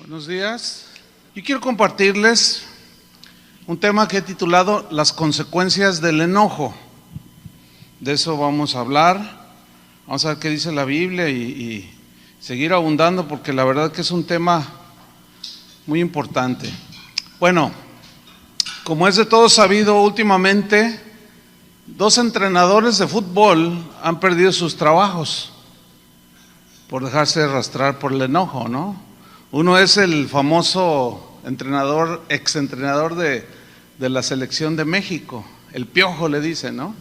Buenos días. Yo quiero compartirles un tema que he titulado Las consecuencias del enojo. De eso vamos a hablar. Vamos a ver qué dice la Biblia y seguir abundando, porque la verdad que es un tema muy importante. Bueno, como es de todo sabido, últimamente 2 entrenadores de fútbol han perdido sus trabajos por dejarse arrastrar por el enojo, ¿no? Uno es el famoso entrenador, exentrenador de la selección de México, el Piojo le dicen, ¿no?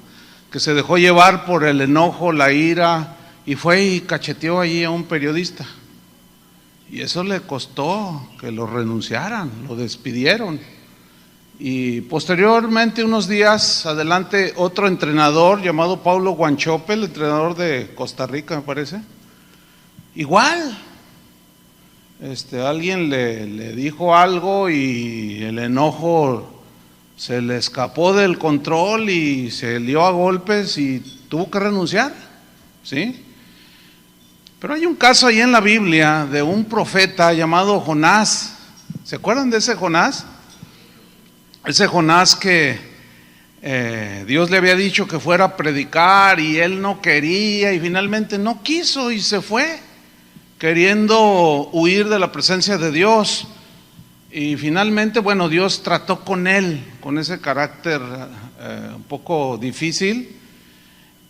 Que se dejó llevar por el enojo, la ira, y fue y cacheteó allí a un periodista. Y eso le costó que lo renunciaran, lo despidieron. Y posteriormente, unos días adelante, otro entrenador llamado Paulo Guanchope, el entrenador de Costa Rica, me parece, igual. Alguien le dijo algo y el enojo se le escapó del control y se lió a golpes y tuvo que renunciar, ¿sí? Pero hay un caso ahí en la Biblia de un profeta llamado Jonás. ¿Se acuerdan de ese Jonás? Ese Jonás que Dios le había dicho que fuera a predicar y él no quería y finalmente no quiso y se fue, queriendo huir de la presencia de Dios. Y finalmente, bueno, Dios trató con él, con ese carácter un poco difícil,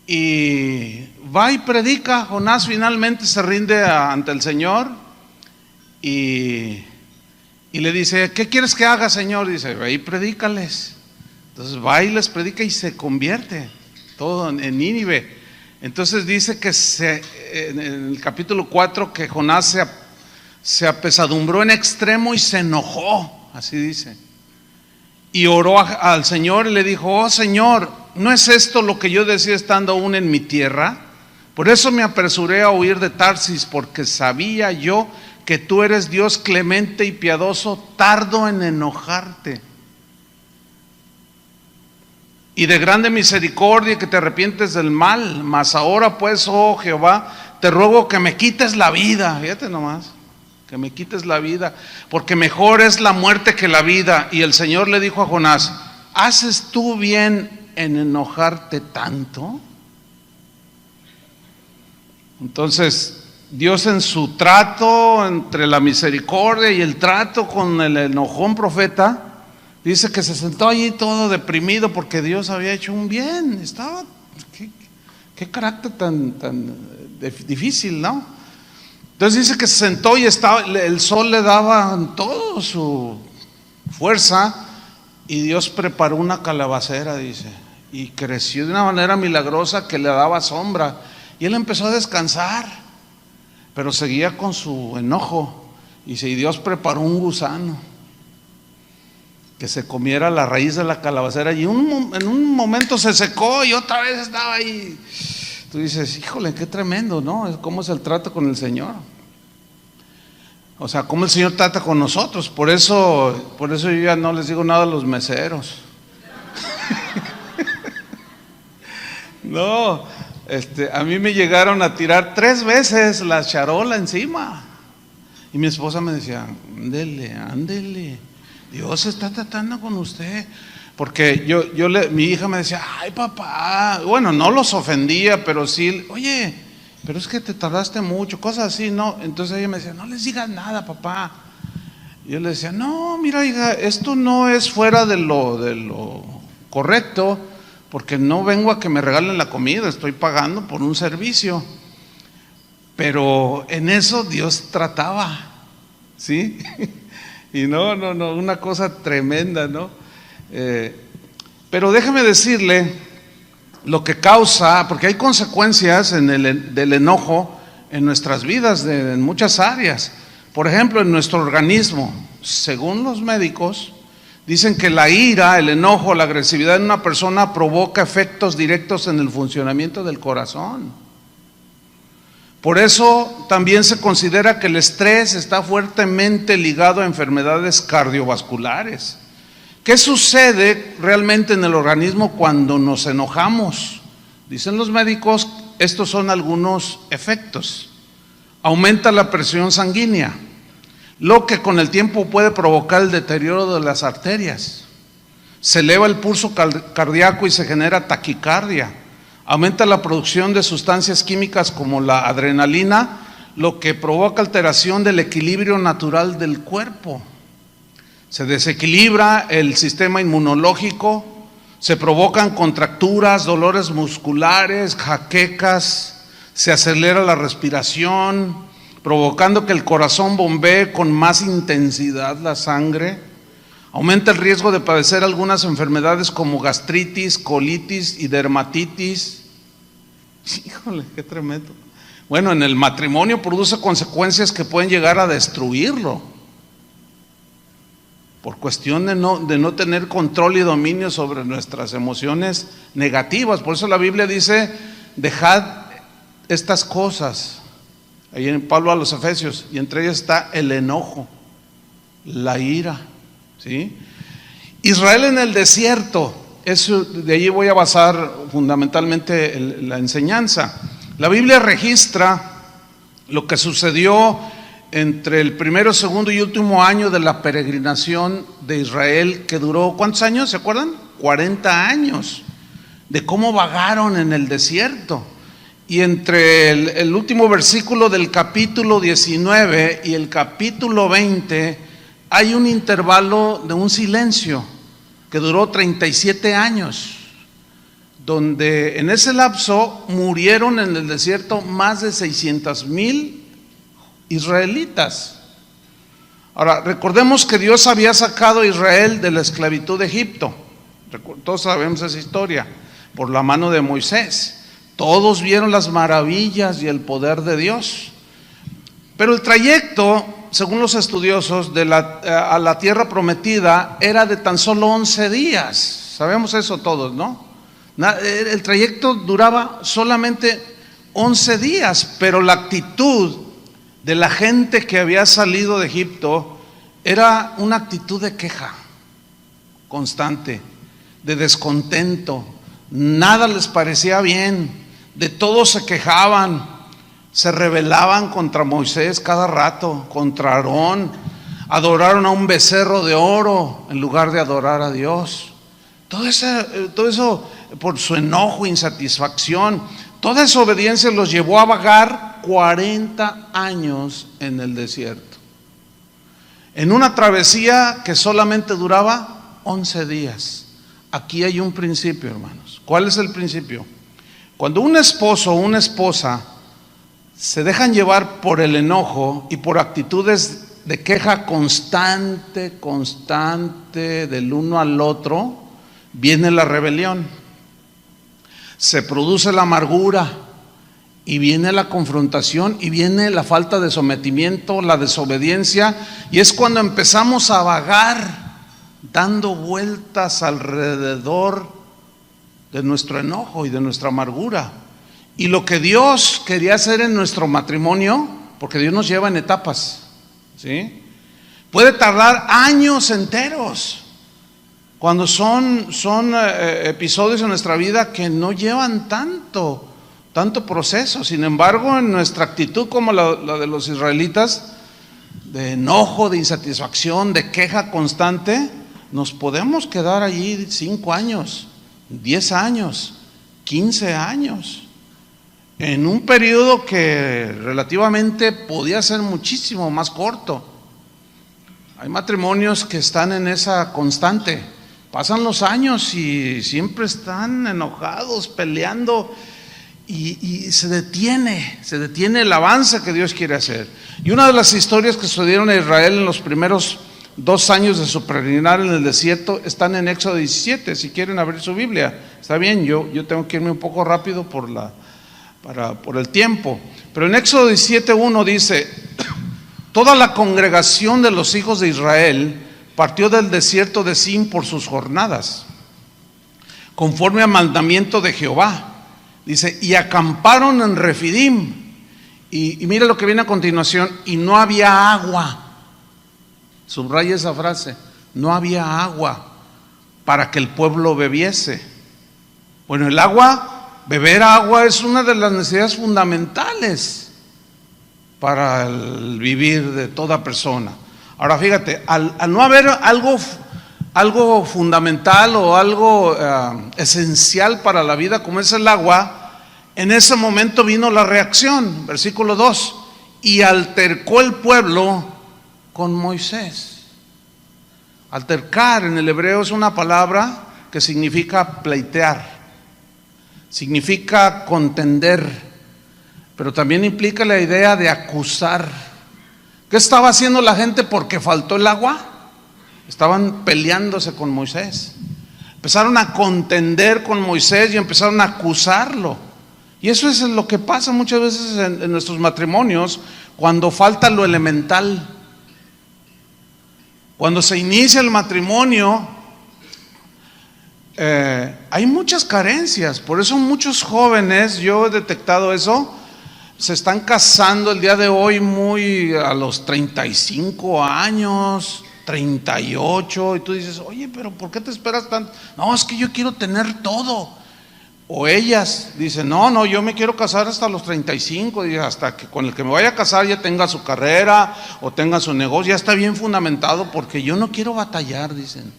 y va y predica. Jonás finalmente se rinde ante el Señor y le dice: ¿qué quieres que haga, Señor? Dice: ve y predícales. Entonces va y les predica y se convierte todo en Nínive. Entonces dice que en el capítulo 4 que Jonás se apesadumbró en extremo y se enojó, así dice, y oró al Señor y le dijo: oh Señor, ¿no es esto lo que yo decía estando aún en mi tierra? Por eso me apresuré a huir de Tarsis, porque sabía yo que tú eres Dios clemente y piadoso, tardo en enojarte y de grande misericordia, que te arrepientes del mal. Mas ahora pues, oh Jehová, te ruego que me quites la vida. Fíjate nomás, que me quites la vida, porque mejor es la muerte que la vida. Y el Señor le dijo a Jonás: ¿haces tú bien en enojarte tanto? Entonces Dios, en su trato entre la misericordia y el trato con el enojón profeta, dice que se sentó allí todo deprimido porque Dios había hecho un bien. Estaba, qué carácter tan difícil, ¿no? Entonces dice que se sentó y el sol le daba toda su fuerza, y Dios preparó una calabacera, dice, y creció de una manera milagrosa que le daba sombra, y él empezó a descansar, pero seguía con su enojo. Y Dios preparó un gusano que se comiera la raíz de la calabacera, y en un momento se secó y otra vez estaba ahí. Tú dices: híjole, qué tremendo, ¿no? ¿Cómo es el trato con el Señor? O sea, cómo el Señor trata con nosotros. Por eso yo ya no les digo nada a los meseros. No, a mí me llegaron a tirar 3 veces la charola encima, y mi esposa me decía: ándele, Dios está tratando con usted. Porque mi hija me decía: ay papá, bueno, no los ofendía, pero sí: oye, pero es que te tardaste mucho, cosas así, ¿no? Entonces ella me decía: no les digas nada, papá. Y yo le decía: no, mira hija, esto no es fuera de lo correcto, porque no vengo a que me regalen la comida, estoy pagando por un servicio. Pero en eso Dios trataba, ¿sí? Y no, una cosa tremenda, ¿no? Pero déjeme decirle lo que causa, porque hay consecuencias del enojo en nuestras vidas, en muchas áreas. Por ejemplo, en nuestro organismo, según los médicos, dicen que la ira, el enojo, la agresividad en una persona provoca efectos directos en el funcionamiento del corazón. Por eso también se considera que el estrés está fuertemente ligado a enfermedades cardiovasculares. ¿Qué sucede realmente en el organismo cuando nos enojamos? Dicen los médicos, estos son algunos efectos. Aumenta la presión sanguínea, lo que con el tiempo puede provocar el deterioro de las arterias. Se eleva el pulso cardíaco y se genera taquicardia. Aumenta la producción de sustancias químicas como la adrenalina, lo que provoca alteración del equilibrio natural del cuerpo. Se desequilibra el sistema inmunológico, se provocan contracturas, dolores musculares, jaquecas, se acelera la respiración, provocando que el corazón bombee con más intensidad la sangre. Aumenta el riesgo de padecer algunas enfermedades como gastritis, colitis y dermatitis. Híjole, qué tremendo. Bueno, en el matrimonio produce consecuencias que pueden llegar a destruirlo, por cuestión de no tener control y dominio sobre nuestras emociones negativas. Por eso la Biblia dice, dejad estas cosas, ahí en Pablo a los Efesios, y entre ellas está el enojo, la ira, ¿sí? Israel en el desierto, eso, de allí voy a basar fundamentalmente la enseñanza. La Biblia registra lo que sucedió entre el primero, segundo y último año de la peregrinación de Israel, que duró, ¿cuántos años? ¿Se acuerdan? 40 años, de cómo vagaron en el desierto. Y entre el último versículo del capítulo 19 y el capítulo 20 hay un intervalo de un silencio que duró 37 años, donde en ese lapso murieron en el desierto más de 600,000 israelitas. Ahora, recordemos que Dios había sacado a Israel de la esclavitud de Egipto. Todos sabemos esa historia, por la mano de Moisés. Todos vieron las maravillas y el poder de Dios. Pero el trayecto, según los estudiosos, a la tierra prometida era de tan solo 11 días. Sabemos eso todos, ¿no? El trayecto duraba solamente 11 días, pero la actitud de la gente que había salido de Egipto era una actitud de queja constante, de descontento. Nada les parecía bien, de todo se quejaban, se rebelaban contra Moisés cada rato, contra Aarón. Adoraron a un becerro de oro en lugar de adorar a Dios. Todo eso por su enojo, insatisfacción, toda esa obediencia los llevó a vagar 40 años en el desierto, en una travesía que solamente duraba 11 días. Aquí hay un principio, hermanos. ¿Cuál es el principio? Cuando un esposo o una esposa se dejan llevar por el enojo y por actitudes de queja constante del uno al otro, viene la rebelión, se produce la amargura y viene la confrontación y viene la falta de sometimiento, la desobediencia, y es cuando empezamos a vagar dando vueltas alrededor de nuestro enojo y de nuestra amargura. Y lo que Dios quería hacer en nuestro matrimonio, porque Dios nos lleva en etapas, ¿sí? Puede tardar años enteros, cuando son episodios en nuestra vida que no llevan tanto proceso. Sin embargo, en nuestra actitud como la de los israelitas, de enojo, de insatisfacción, de queja constante, nos podemos quedar allí 5 años, 10 años, 15 años, en un periodo que relativamente podía ser muchísimo más corto. Hay matrimonios que están en esa constante, pasan los años y siempre están enojados, peleando, y se detiene el avance que Dios quiere hacer. Y una de las historias que sucedieron a Israel en los primeros 2 años de su peregrinar en el desierto están en Éxodo 17, si quieren abrir su Biblia. Está bien, yo tengo que irme un poco rápido por el tiempo, pero en Éxodo 17:1 dice: toda la congregación de los hijos de Israel partió del desierto de Sin por sus jornadas, conforme al mandamiento de Jehová. Dice, y acamparon en Refidim. Y mira lo que viene a continuación: y no había agua. Subraya esa frase: no había agua para que el pueblo bebiese. Bueno, el agua, beber agua es una de las necesidades fundamentales para el vivir de toda persona. Ahora fíjate, al no haber algo fundamental o algo esencial para la vida como es el agua, en ese momento vino la reacción, versículo 2, y altercó el pueblo con Moisés. Altercar en el hebreo es una palabra que significa pleitear, significa contender, pero también implica la idea de acusar. ¿Qué estaba haciendo la gente porque faltó el agua? Estaban peleándose con Moisés. Empezaron a contender con Moisés y empezaron a acusarlo. Y eso es lo que pasa muchas veces en nuestros matrimonios cuando falta lo elemental. Cuando se inicia el matrimonio, hay muchas carencias. Por eso muchos jóvenes, yo he detectado eso, se están casando el día de hoy muy a los 35 años, 38, y tú dices, oye, pero ¿por qué te esperas tanto? No, es que yo quiero tener todo. O ellas dicen, no, yo me quiero casar hasta los 35, y hasta que con el que me vaya a casar ya tenga su carrera o tenga su negocio, ya está bien fundamentado, porque yo no quiero batallar, dicen.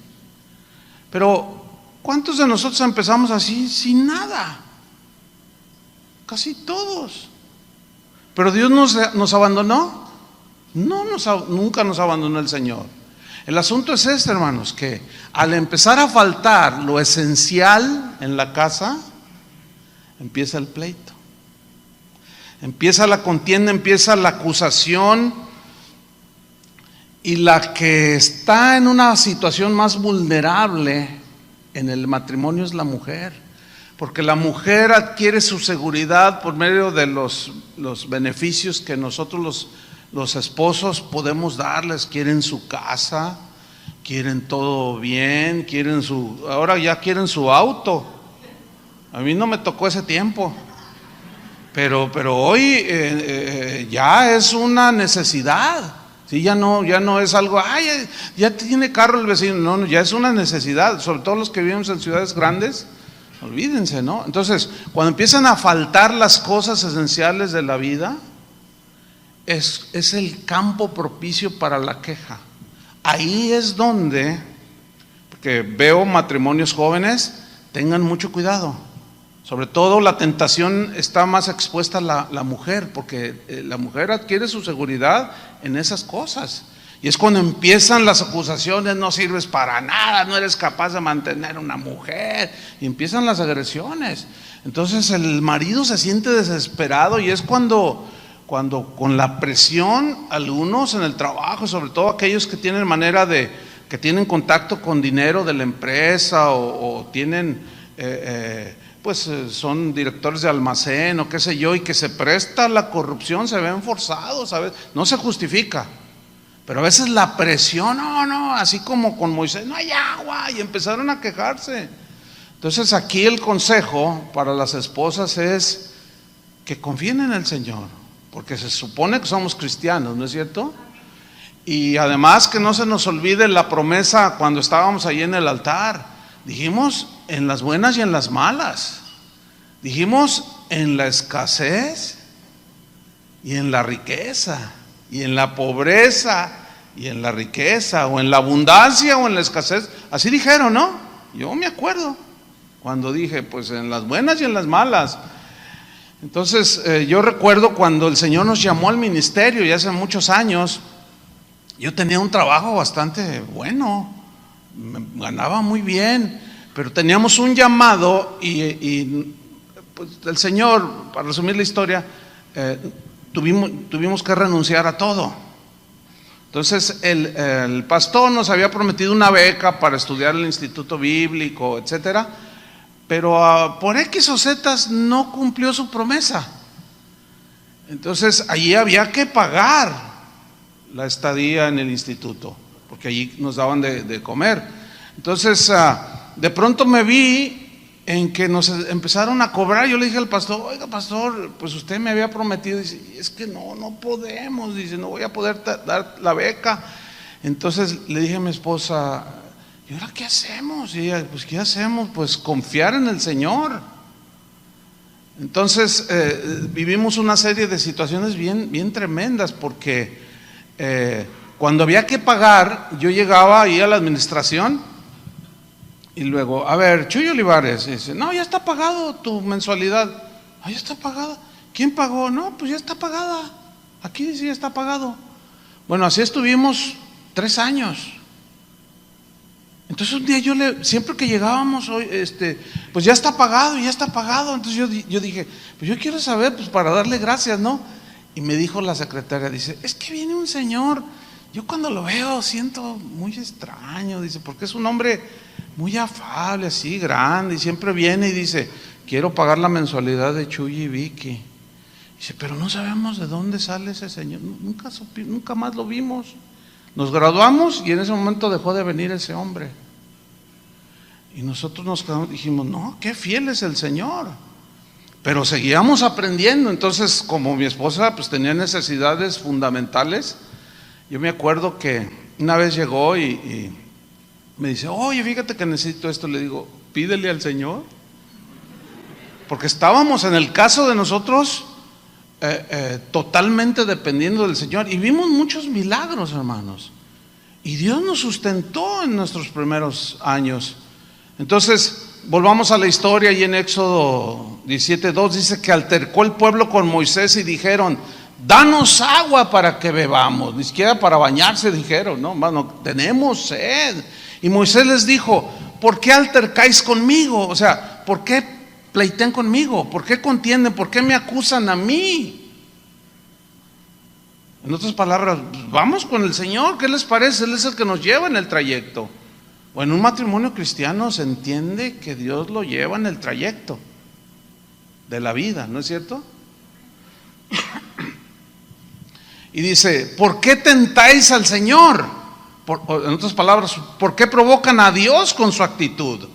Pero ¿cuántos de nosotros empezamos así sin nada? Casi todos. ¿Pero Dios nos abandonó? No, nunca nos abandonó el Señor. El asunto es este, hermanos, que al empezar a faltar lo esencial en la casa, empieza el pleito, empieza la contienda, empieza la acusación, y la que está en una situación más vulnerable en el matrimonio es la mujer. Porque la mujer adquiere su seguridad por medio de los beneficios que nosotros los esposos podemos darles. Quieren su casa, quieren todo bien, ahora ya quieren su auto. A mí no me tocó ese tiempo, pero hoy ya es una necesidad. Sí, ya no es algo, ya tiene carro el vecino. No, ya es una necesidad, sobre todo los que vivimos en ciudades grandes. Olvídense, ¿no? Entonces, cuando empiezan a faltar las cosas esenciales de la vida, es el campo propicio para la queja. Ahí es donde, porque veo matrimonios jóvenes, tengan mucho cuidado. Sobre todo la tentación está más expuesta a la mujer, porque la mujer adquiere su seguridad en esas cosas. Y es cuando empiezan las acusaciones, no sirves para nada, no eres capaz de mantener una mujer, y empiezan las agresiones. Entonces el marido se siente desesperado, y es cuando con la presión, algunos en el trabajo, sobre todo aquellos que tienen que tienen contacto con dinero de la empresa o tienen, son directores de almacén o qué sé yo, y que se presta a la corrupción, se ven forzados, ¿sabes? No se justifica. Pero a veces la presión, no, así como con Moisés, no hay agua, y empezaron a quejarse. Entonces aquí el consejo para las esposas es que confíen en el Señor, porque se supone que somos cristianos, ¿no es cierto? Y además que no se nos olvide la promesa cuando estábamos allí en el altar. Dijimos en las buenas y en las malas. Dijimos en la escasez y en la riqueza, y en la pobreza y en la riqueza, o en la abundancia o en la escasez. Así dijeron, ¿no? Yo me acuerdo cuando dije, pues en las buenas y en las malas. Entonces yo recuerdo cuando el Señor nos llamó al ministerio, ya hace muchos años. Yo tenía un trabajo bastante bueno, ganaba muy bien, pero teníamos un llamado y pues el Señor, para resumir la historia, tuvimos que renunciar a todo. Entonces el pastor nos había prometido una beca para estudiar el instituto bíblico, etcétera, pero por X o Z no cumplió su promesa. Entonces allí había que pagar la estadía en el instituto, porque allí nos daban de comer. Entonces de pronto me vi en que nos empezaron a cobrar. Yo le dije al pastor, oiga pastor, pues usted me había prometido. Dice, es que no podemos, dice, no voy a poder dar la beca. Entonces le dije a mi esposa, ¿y ahora qué hacemos? Y ella, pues ¿qué hacemos? Pues confiar en el Señor. Entonces vivimos una serie de situaciones bien tremendas, porque Cuando había que pagar, yo llegaba ahí a la administración y luego, a ver, Chuy Olivares, dice, no, ya está pagado tu mensualidad. Ah, ya está pagada. ¿Quién pagó? No, pues ya está pagada. Aquí dice ya está pagado. Bueno, así estuvimos 3 años. Entonces un día siempre que llegábamos, pues ya está pagado, ya está pagado. Entonces yo dije, pues yo quiero saber, pues para darle gracias, ¿no? Y me dijo la secretaria, dice, es que viene un señor, yo cuando lo veo siento muy extraño, dice, porque es un hombre muy afable, así, grande, y siempre viene y dice, quiero pagar la mensualidad de Chuy y Vicky. Dice, pero no sabemos de dónde sale ese señor, nunca más lo vimos. Nos graduamos y en ese momento dejó de venir ese hombre. Y nosotros nos quedamos, dijimos, no, qué fiel es el Señor. Pero seguíamos aprendiendo. Entonces, como mi esposa pues tenía necesidades fundamentales, yo me acuerdo que una vez llegó y me dice, oye, fíjate que necesito esto. Le digo, pídele al Señor. Porque estábamos en el caso de nosotros totalmente dependiendo del Señor. Y vimos muchos milagros, hermanos. Y Dios nos sustentó en nuestros primeros años. Entonces, volvamos a la historia y en Éxodo 17:2 dice que altercó el pueblo con Moisés y dijeron, danos agua para que bebamos. Ni siquiera para bañarse dijeron, no, hermano, tenemos sed. Y Moisés les dijo, ¿por qué altercáis conmigo? O sea, ¿por qué pleitean conmigo? ¿Por qué contienden? ¿Por qué me acusan a mí? En otras palabras, vamos con el Señor, ¿qué les parece? Él es el que nos lleva en el trayecto. O en un matrimonio cristiano se entiende que Dios lo lleva en el trayecto de la vida, ¿no es cierto? Y dice, ¿por qué tentáis al Señor? En otras palabras, ¿por qué provocan a Dios con su actitud?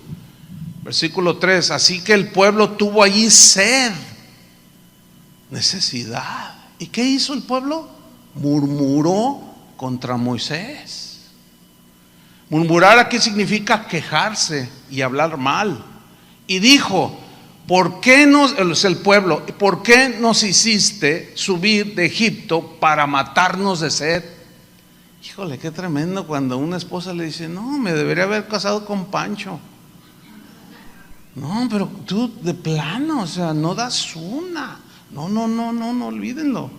Versículo 3, así que el pueblo tuvo allí sed, necesidad. ¿Y qué hizo el pueblo? Murmuró contra Moisés. Murmurar aquí significa quejarse y hablar mal. Y dijo, ¿por qué el pueblo, ¿por qué nos hiciste subir de Egipto para matarnos de sed? Híjole, qué tremendo cuando una esposa le dice, no, me debería haber casado con Pancho. No, pero tú de plano, o sea, no das una. No, olvídenlo.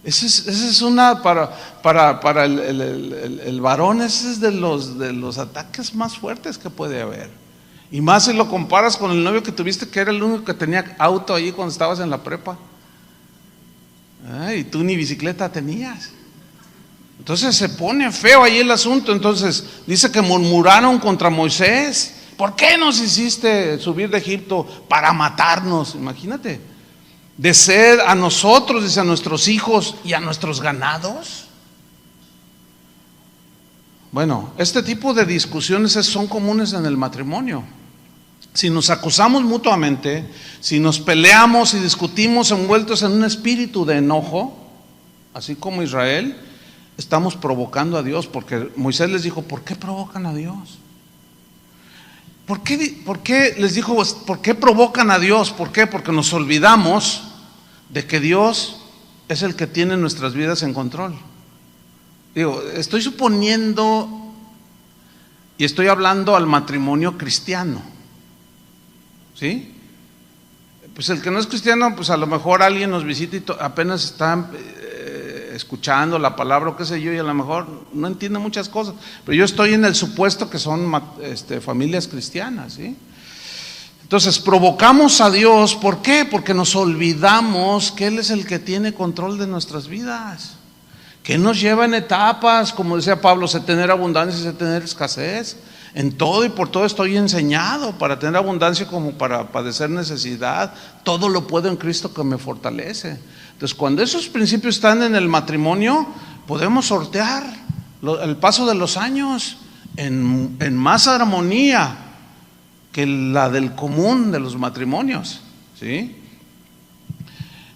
Esa es una, para el varón, ese es de los ataques más fuertes que puede haber. Y más si lo comparas con el novio que tuviste, que era el único que tenía auto ahí cuando estabas en la prepa. Y tú ni bicicleta tenías. Entonces se pone feo ahí el asunto. Entonces dice que murmuraron contra Moisés. ¿Por qué nos hiciste subir de Egipto para matarnos? Imagínate. De sed a nosotros, dice, a nuestros hijos y a nuestros ganados. Bueno, este tipo de discusiones son comunes en el matrimonio. Si nos acusamos mutuamente, si nos peleamos y discutimos envueltos en un espíritu de enojo, así como Israel, estamos provocando a Dios, porque Moisés les dijo, ¿por qué provocan a Dios? ¿Por qué les dijo, por qué provocan a Dios? ¿Por qué? Porque nos olvidamos de que Dios es el que tiene nuestras vidas en control. Digo, estoy suponiendo y estoy hablando al matrimonio cristiano, ¿sí? Pues el que no es cristiano, pues a lo mejor alguien nos visita y apenas está escuchando la palabra o qué sé yo, y a lo mejor no entiende muchas cosas, pero yo estoy en el supuesto que son familias cristianas, ¿sí? Entonces provocamos a Dios, ¿por qué? Porque nos olvidamos que Él es el que tiene control de nuestras vidas, que Él nos lleva en etapas, como decía Pablo, sé tener abundancia y sé tener escasez. En todo y por todo estoy enseñado, para tener abundancia como para padecer necesidad. Todo lo puedo en Cristo que me fortalece. Entonces, cuando esos principios están en el matrimonio, podemos sortear el paso de los años en más armonía que la del común de los matrimonios, ¿sí?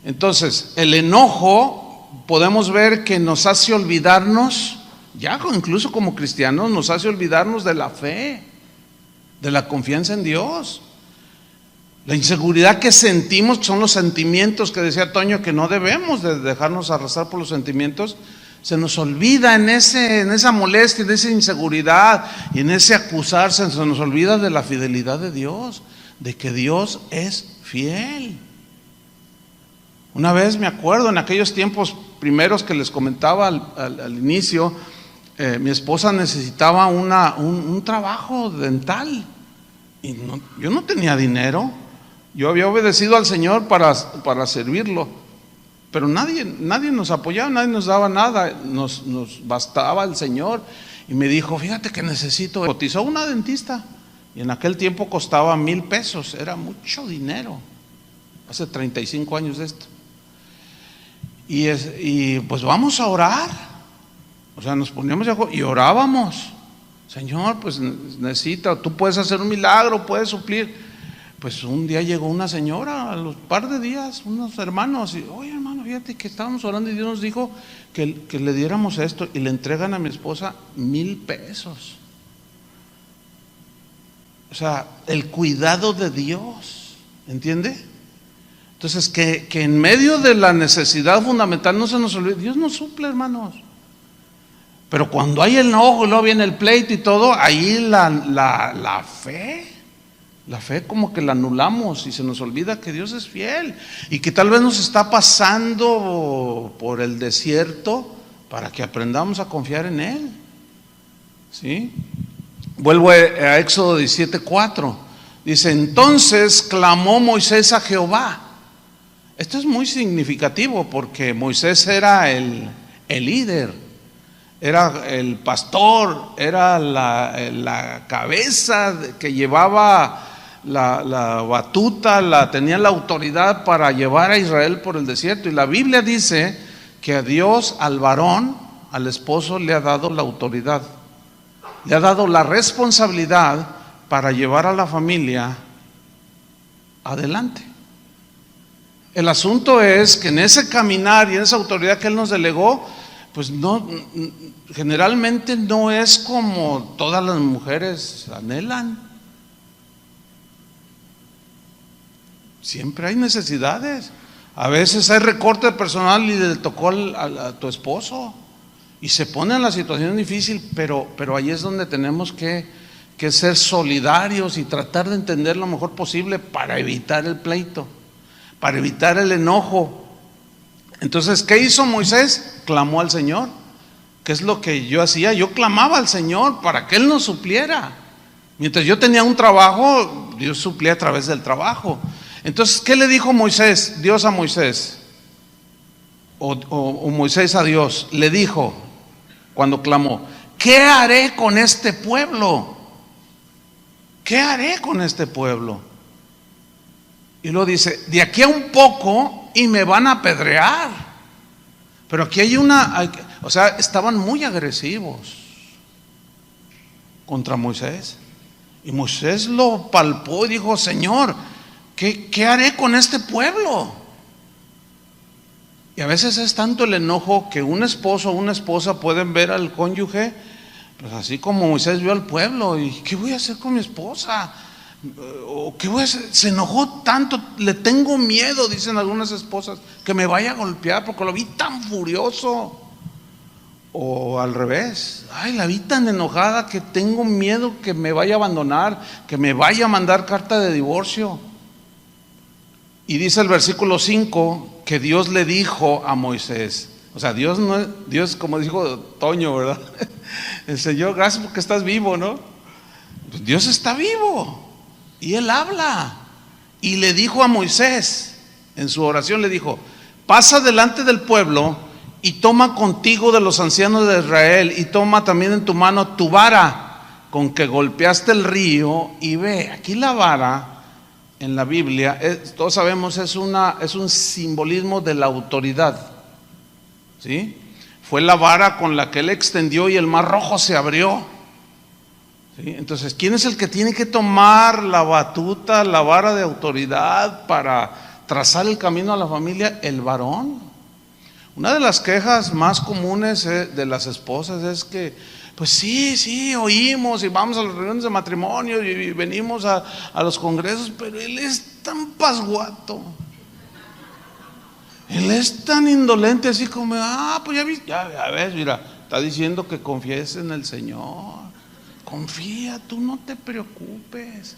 Entonces, el enojo podemos ver que nos hace olvidarnos, ya incluso como cristianos, nos hace olvidarnos de la fe, de la confianza en Dios. La inseguridad que sentimos, que son los sentimientos que decía Toño, que no debemos de dejarnos arrastrar por los sentimientos, Se nos olvida en esa molestia, en esa inseguridad y en ese acusarse, se nos olvida de la fidelidad de Dios, de que Dios es fiel. Una vez me acuerdo, en aquellos tiempos primeros que les comentaba al inicio, mi esposa necesitaba un trabajo dental y yo no tenía dinero. Yo había obedecido al Señor para servirlo, pero nadie nos apoyaba, nadie nos daba nada, nos bastaba el Señor. Y me dijo, fíjate que necesito, cotizó una dentista y en aquel tiempo costaba 1,000 pesos, era mucho dinero, hace 35 años de esto. Y pues vamos a orar, o sea, nos poníamos y orábamos. Señor, pues necesita, tú puedes hacer un milagro, puedes suplir. Pues un día llegó una señora, a los par de días, unos hermanos, y oye hermano, fíjate que estábamos orando y Dios nos dijo que le diéramos esto, y le entregan a mi esposa 1,000 pesos. O sea, el cuidado de Dios, ¿entiende? Entonces que en medio de la necesidad fundamental no se nos olvide, Dios nos suple, hermanos. Pero cuando hay el enojo y luego viene el pleito y todo, ahí la fe como que la anulamos y se nos olvida que Dios es fiel y que tal vez nos está pasando por el desierto para que aprendamos a confiar en Él. ¿Sí? Vuelvo a Éxodo 17:4. Dice, entonces clamó Moisés a Jehová. Esto es muy significativo porque Moisés era el líder, era el pastor, era la cabeza que llevaba la batuta, tenía la autoridad para llevar a Israel por el desierto. Y la Biblia dice que a Dios, al varón, al esposo, le ha dado la autoridad, le ha dado la responsabilidad para llevar a la familia adelante. El asunto es que en ese caminar y en esa autoridad que Él nos delegó, pues no, generalmente no es como todas las mujeres anhelan. Siempre hay necesidades. A veces hay recorte de personal y le tocó a tu esposo y se pone en la situación difícil, pero ahí es donde tenemos que ser solidarios y tratar de entender lo mejor posible para evitar el pleito, para evitar el enojo. Entonces, ¿qué hizo Moisés? Clamó al Señor. ¿Qué es lo que yo hacía? Yo clamaba al Señor para que Él nos supliera. Mientras yo tenía un trabajo, Dios suplía a través del trabajo. Entonces, ¿qué le dijo Moisés? Dios a Moisés, o Moisés a Dios, le dijo cuando clamó, ¿qué haré con este pueblo? ¿Qué haré con este pueblo? Y luego dice, de aquí a un poco y me van a apedrear. Pero aquí hay o sea, estaban muy agresivos contra Moisés. Y Moisés lo palpó y dijo, Señor, ¿qué haré con este pueblo? Y a veces es tanto el enojo que un esposo o una esposa pueden ver al cónyuge, pues así como Moisés vio al pueblo, y ¿qué voy a hacer con mi esposa? ¿O qué voy a hacer? Se enojó tanto, le tengo miedo, dicen algunas esposas, que me vaya a golpear porque lo vi tan furioso. O al revés, ay, la vi tan enojada que tengo miedo que me vaya a abandonar, que me vaya a mandar carta de divorcio. Y dice el versículo 5 que Dios le dijo a Moisés, o sea, Dios como dijo Toño, ¿verdad? El Señor, gracias porque estás vivo, ¿no? Pues Dios está vivo y Él habla. Y le dijo a Moisés, en su oración le dijo, pasa delante del pueblo y toma contigo de los ancianos de Israel y toma también en tu mano tu vara con que golpeaste el río y ve. Aquí la vara en la Biblia, todos sabemos, es un simbolismo de la autoridad, ¿sí? Fue la vara con la que Él extendió y el mar Rojo se abrió, ¿sí? Entonces, ¿quién es el que tiene que tomar la batuta, la vara de autoridad para trazar el camino a la familia? El varón. Una de las quejas más comunes de las esposas es que, pues sí, oímos y vamos a las reuniones de matrimonio y venimos a los congresos, pero él es tan pasguato. Él es tan indolente, así como, pues ya ves, mira, está diciendo que confíes en el Señor. Confía, tú no te preocupes.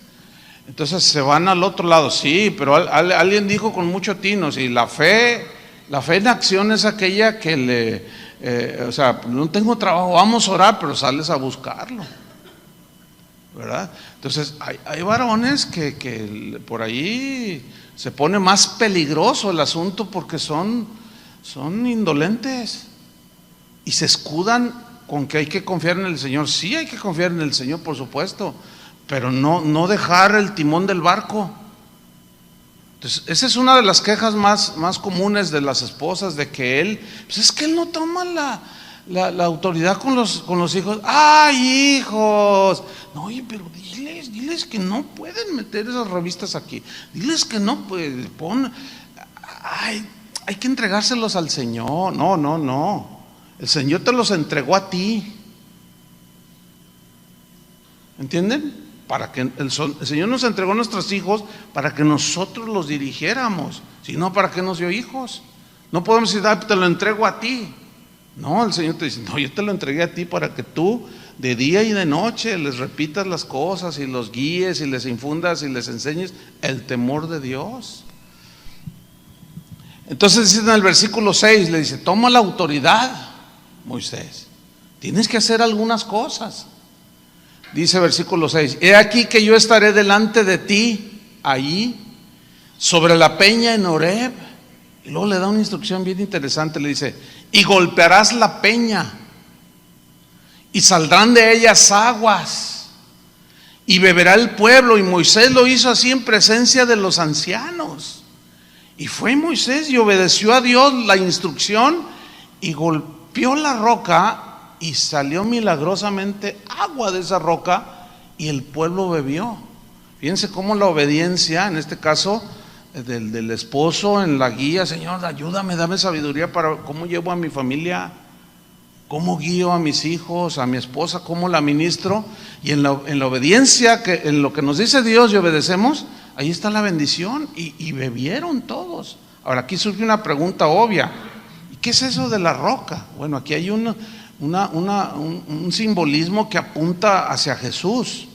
Entonces se van al otro lado. Sí, pero alguien dijo con mucho tino, sí, la fe en acción es aquella que o sea, no tengo trabajo, vamos a orar, pero sales a buscarlo, ¿verdad? Entonces hay varones que por ahí se pone más peligroso el asunto porque son indolentes y se escudan con que hay que confiar en el Señor. Sí, hay que confiar en el Señor, por supuesto, pero no dejar el timón del barco. Entonces, esa es una de las quejas más comunes de las esposas, de que pues es que él no toma la autoridad con los hijos. ¡Ay, hijos! No, oye, pero diles que no pueden meter esas revistas aquí. Diles que no pueden, hay que entregárselos al Señor. No. El Señor te los entregó a ti. ¿Entienden? Para que el Señor nos entregó a nuestros hijos para que nosotros los dirigiéramos. Si no, ¿para qué nos dio hijos? No podemos decir, te lo entrego a ti. No, el Señor te dice, no, yo te lo entregué a ti para que tú de día y de noche les repitas las cosas y los guíes y les infundas y les enseñes el temor de Dios. Entonces dice en el versículo 6, le dice, toma la autoridad, Moisés, tienes que hacer algunas cosas. Dice versículo 6, he aquí que yo estaré delante de ti ahí sobre la peña en Horeb. Y luego le da una instrucción bien interesante, le dice, y golpearás la peña y saldrán de ellas aguas y beberá el pueblo. Y Moisés lo hizo así en presencia de los ancianos. Y fue Moisés y obedeció a Dios la instrucción y golpeó la roca y salió milagrosamente agua de esa roca y el pueblo bebió. Fíjense cómo la obediencia, en este caso del esposo en la guía, Señor, ayúdame, dame sabiduría para cómo llevo a mi familia, cómo guío a mis hijos, a mi esposa, cómo la ministro. Y en la obediencia, en lo que nos dice Dios y obedecemos, ahí está la bendición. Y bebieron todos. Ahora aquí surge una pregunta obvia, ¿y qué es eso de la roca? Bueno, aquí hay un simbolismo que apunta hacia Jesús,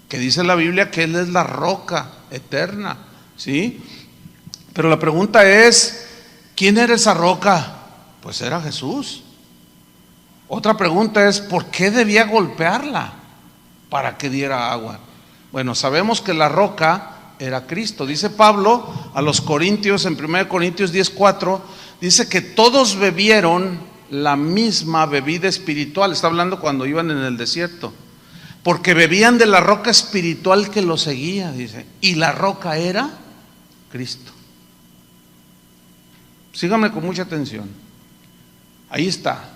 que dice la Biblia que Él es la roca eterna, ¿sí? Pero la pregunta es, ¿quién era esa roca? Pues era Jesús. Otra pregunta es, ¿por qué debía golpearla para que diera agua? Bueno, sabemos que la roca era Cristo. Dice Pablo a los Corintios, en 1 Corintios 10:4, dice que todos bebieron la misma bebida espiritual. Está hablando cuando iban en el desierto, porque bebían de la roca espiritual que los seguía, dice, y la roca era Cristo. Síganme con mucha atención. Ahí está,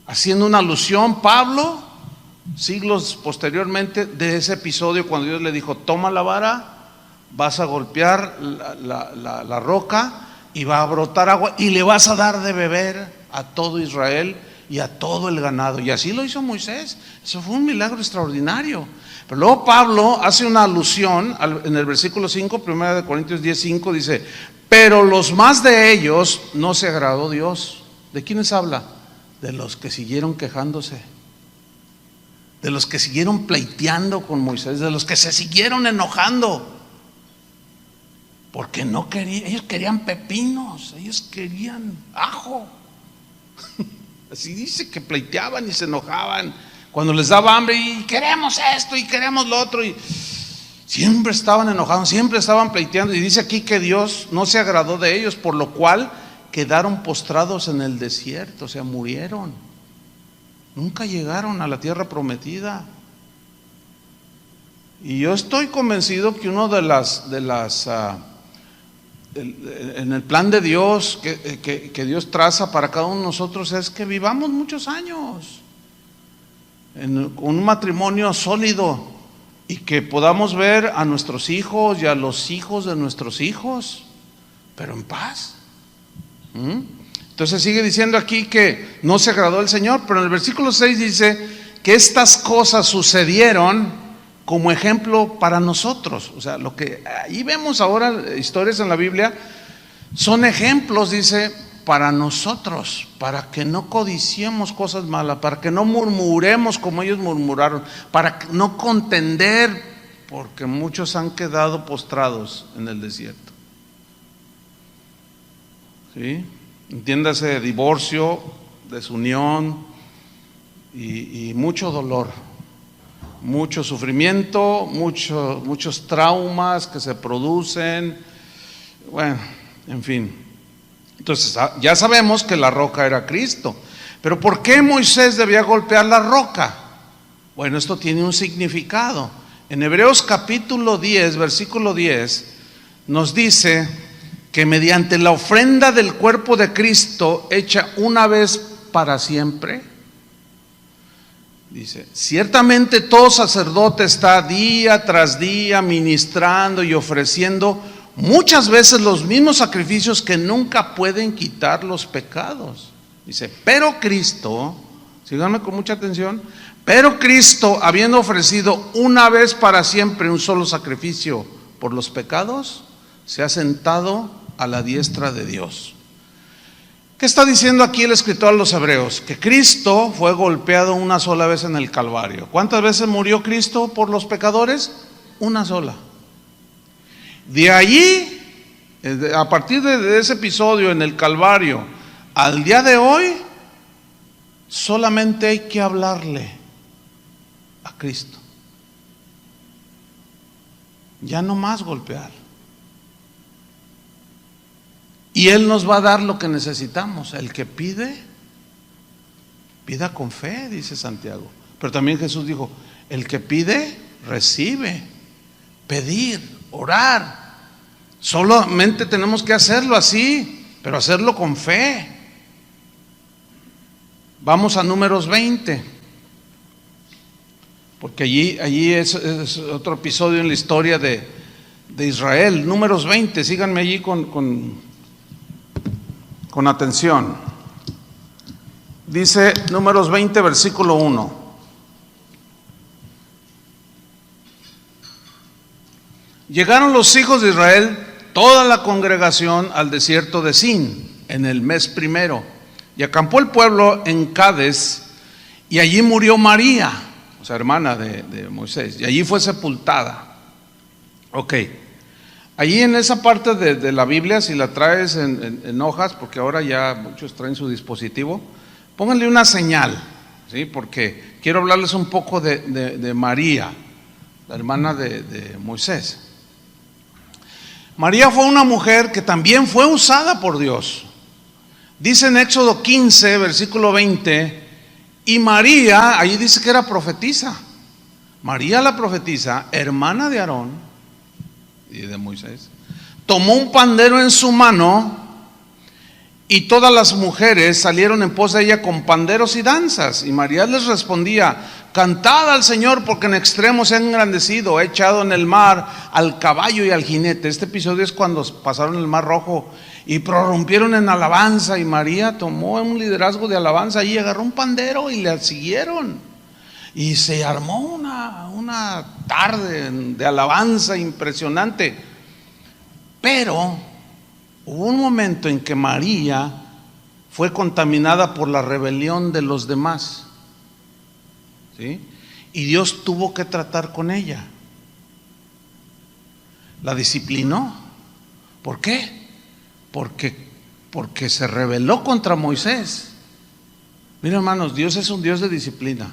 haciendo una alusión Pablo, siglos posteriormente, de ese episodio cuando Dios le dijo, toma la vara, vas a golpear la roca y va a brotar agua y le vas a dar de beber a todo Israel y a todo el ganado. Y así lo hizo Moisés. Eso fue un milagro extraordinario. Pero luego Pablo hace una alusión en el versículo 5, 1 Corintios 10:5, dice, pero los más de ellos no se agradó Dios. ¿De quiénes habla? De los que siguieron quejándose, de los que siguieron pleiteando con Moisés, de los que se siguieron enojando, porque no querían, ellos querían pepinos, ellos querían ajo. Así dice, que pleiteaban y se enojaban cuando les daba hambre, y queremos esto y queremos lo otro, y siempre estaban enojados, siempre estaban pleiteando. Y dice aquí que Dios no se agradó de ellos, por lo cual quedaron postrados en el desierto, o sea, murieron. Nunca llegaron a la tierra prometida. Y yo estoy convencido que uno en el plan de Dios que Dios traza para cada uno de nosotros es que vivamos muchos años con un matrimonio sólido y que podamos ver a nuestros hijos y a los hijos de nuestros hijos, pero en paz. Entonces sigue diciendo aquí que no se agradó el Señor, pero en el versículo 6 dice que estas cosas sucedieron como ejemplo para nosotros. O sea, lo que ahí vemos ahora, historias en la Biblia, Son ejemplos, dice, para nosotros, para que no codiciemos cosas malas, para que no murmuremos como ellos murmuraron, para no contender, porque muchos han quedado postrados en el desierto. ¿Sí? Entiéndase, divorcio, desunión y mucho dolor, mucho sufrimiento, muchos traumas que se producen, bueno, en fin. Entonces ya sabemos que la roca era Cristo, pero ¿por qué Moisés debía golpear la roca? Bueno, esto tiene un significado. En Hebreos capítulo 10, versículo 10, nos dice que mediante la ofrenda del cuerpo de Cristo hecha una vez para siempre, dice, ciertamente todo sacerdote está día tras día ministrando y ofreciendo muchas veces los mismos sacrificios que nunca pueden quitar los pecados. Dice, pero Cristo, síganme con mucha atención, pero Cristo, habiendo ofrecido una vez para siempre un solo sacrificio por los pecados, se ha sentado a la diestra de Dios. ¿Qué está diciendo aquí el escritor a los hebreos? Que Cristo fue golpeado una sola vez en el Calvario. ¿Cuántas veces murió Cristo por los pecadores? Una sola. De allí, a partir de ese episodio en el Calvario, al día de hoy, solamente hay que hablarle a Cristo. Ya no más golpear. Y Él nos va a dar lo que necesitamos. El que pide, pida con fe, dice Santiago. Pero también Jesús dijo, el que pide, recibe. Pedir, orar. Solamente tenemos que hacerlo así, pero hacerlo con fe. Vamos a Números 20, porque allí es otro episodio en la historia de Israel. Números 20, síganme allí con atención. Dice Números 20, versículo 1. Llegaron los hijos de Israel, toda la congregación, al desierto de Sin, en el mes primero, y acampó el pueblo en Cades, y allí murió María, o sea, hermana de Moisés, y allí fue sepultada. Ok, allí en esa parte de la Biblia, si la traes en hojas, porque ahora ya muchos traen su dispositivo, pónganle una señal, ¿sí? Porque quiero hablarles un poco de María, la hermana de Moisés. María fue una mujer que también fue usada por Dios. Dice en Éxodo 15, versículo 20, y María, ahí dice que era profetisa. María la profetisa, hermana de Aarón y de Moisés, tomó un pandero en su mano y todas las mujeres salieron en pos de ella con panderos y danzas. Y María les respondía, cantad al Señor porque en extremo se ha engrandecido, ha echado en el mar al caballo y al jinete. Este episodio es cuando pasaron el Mar Rojo y prorrumpieron en alabanza, y María tomó un liderazgo de alabanza y agarró un pandero y le siguieron. Y se armó una tarde de alabanza impresionante. Pero hubo un momento en que María fue contaminada por la rebelión de los demás, ¿sí? Y Dios tuvo que tratar con ella. La disciplinó. ¿Por qué? Porque se rebeló contra Moisés. Miren, hermanos, Dios es un Dios de disciplina.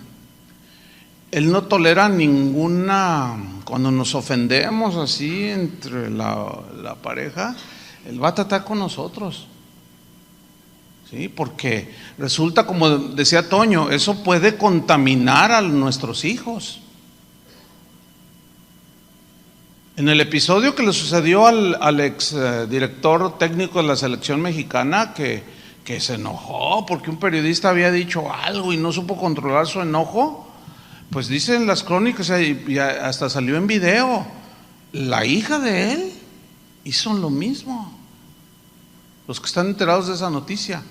Él no tolera ninguna, cuando nos ofendemos así entre la pareja, Él va a tratar con nosotros, ¿sí? Porque resulta, como decía Toño, eso puede contaminar a nuestros hijos. En el episodio que le sucedió al ex director técnico de la selección mexicana, que se enojó porque un periodista había dicho algo y no supo controlar su enojo, pues dicen las crónicas, y hasta salió en video, la hija de él hizo lo mismo. Los que están enterados de esa noticia,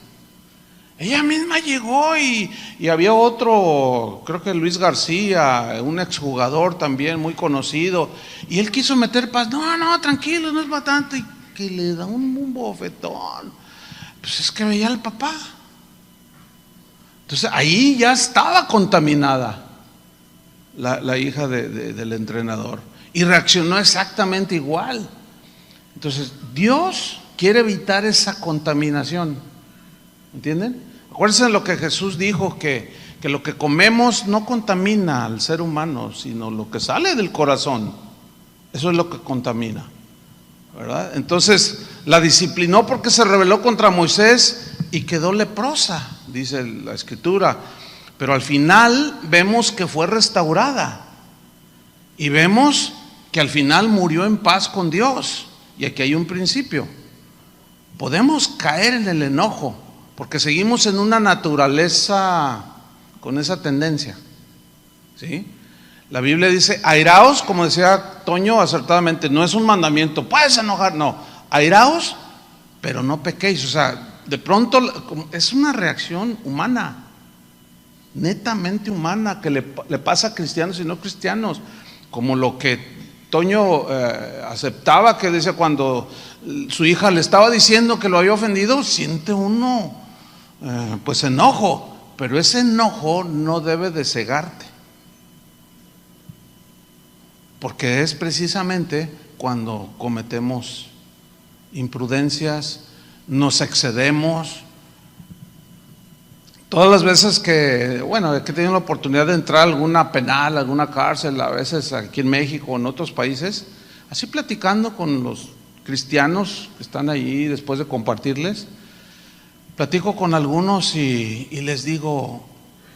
ella misma llegó y había otro, creo que Luis García, un exjugador también muy conocido, y él quiso meter paz. No, tranquilo, no es para tanto. que le da un bofetón. Pues es que veía al papá. Entonces ahí ya estaba contaminada la hija del entrenador y reaccionó exactamente igual. Entonces Dios quiere evitar esa contaminación, ¿entienden? Acuérdense de lo que Jesús dijo, que lo que comemos no contamina al ser humano, sino lo que sale del corazón, eso es lo que contamina, ¿verdad? Entonces la disciplinó porque se rebeló contra Moisés y quedó leprosa, dice la escritura, pero al final vemos que fue restaurada y vemos que al final murió en paz con Dios. Y aquí hay un principio: podemos caer en el enojo porque seguimos en una naturaleza con esa tendencia, ¿sí? La Biblia dice: airaos, como decía Toño acertadamente, no es un mandamiento, puedes enojar, no, airaos, pero no pequéis. O sea, de pronto es una reacción humana, netamente humana, que le pasa a cristianos y no cristianos, como lo que Toño aceptaba, que dice cuando su hija le estaba diciendo que lo había ofendido, siente uno pues enojo, pero ese enojo no debe de cegarte, porque es precisamente cuando cometemos imprudencias, nos excedemos. Todas las veces que he tenido la oportunidad de entrar a alguna penal, alguna cárcel, a veces aquí en México o en otros países, así platicando con los cristianos que están allí, después de compartirles, platico con algunos y les digo: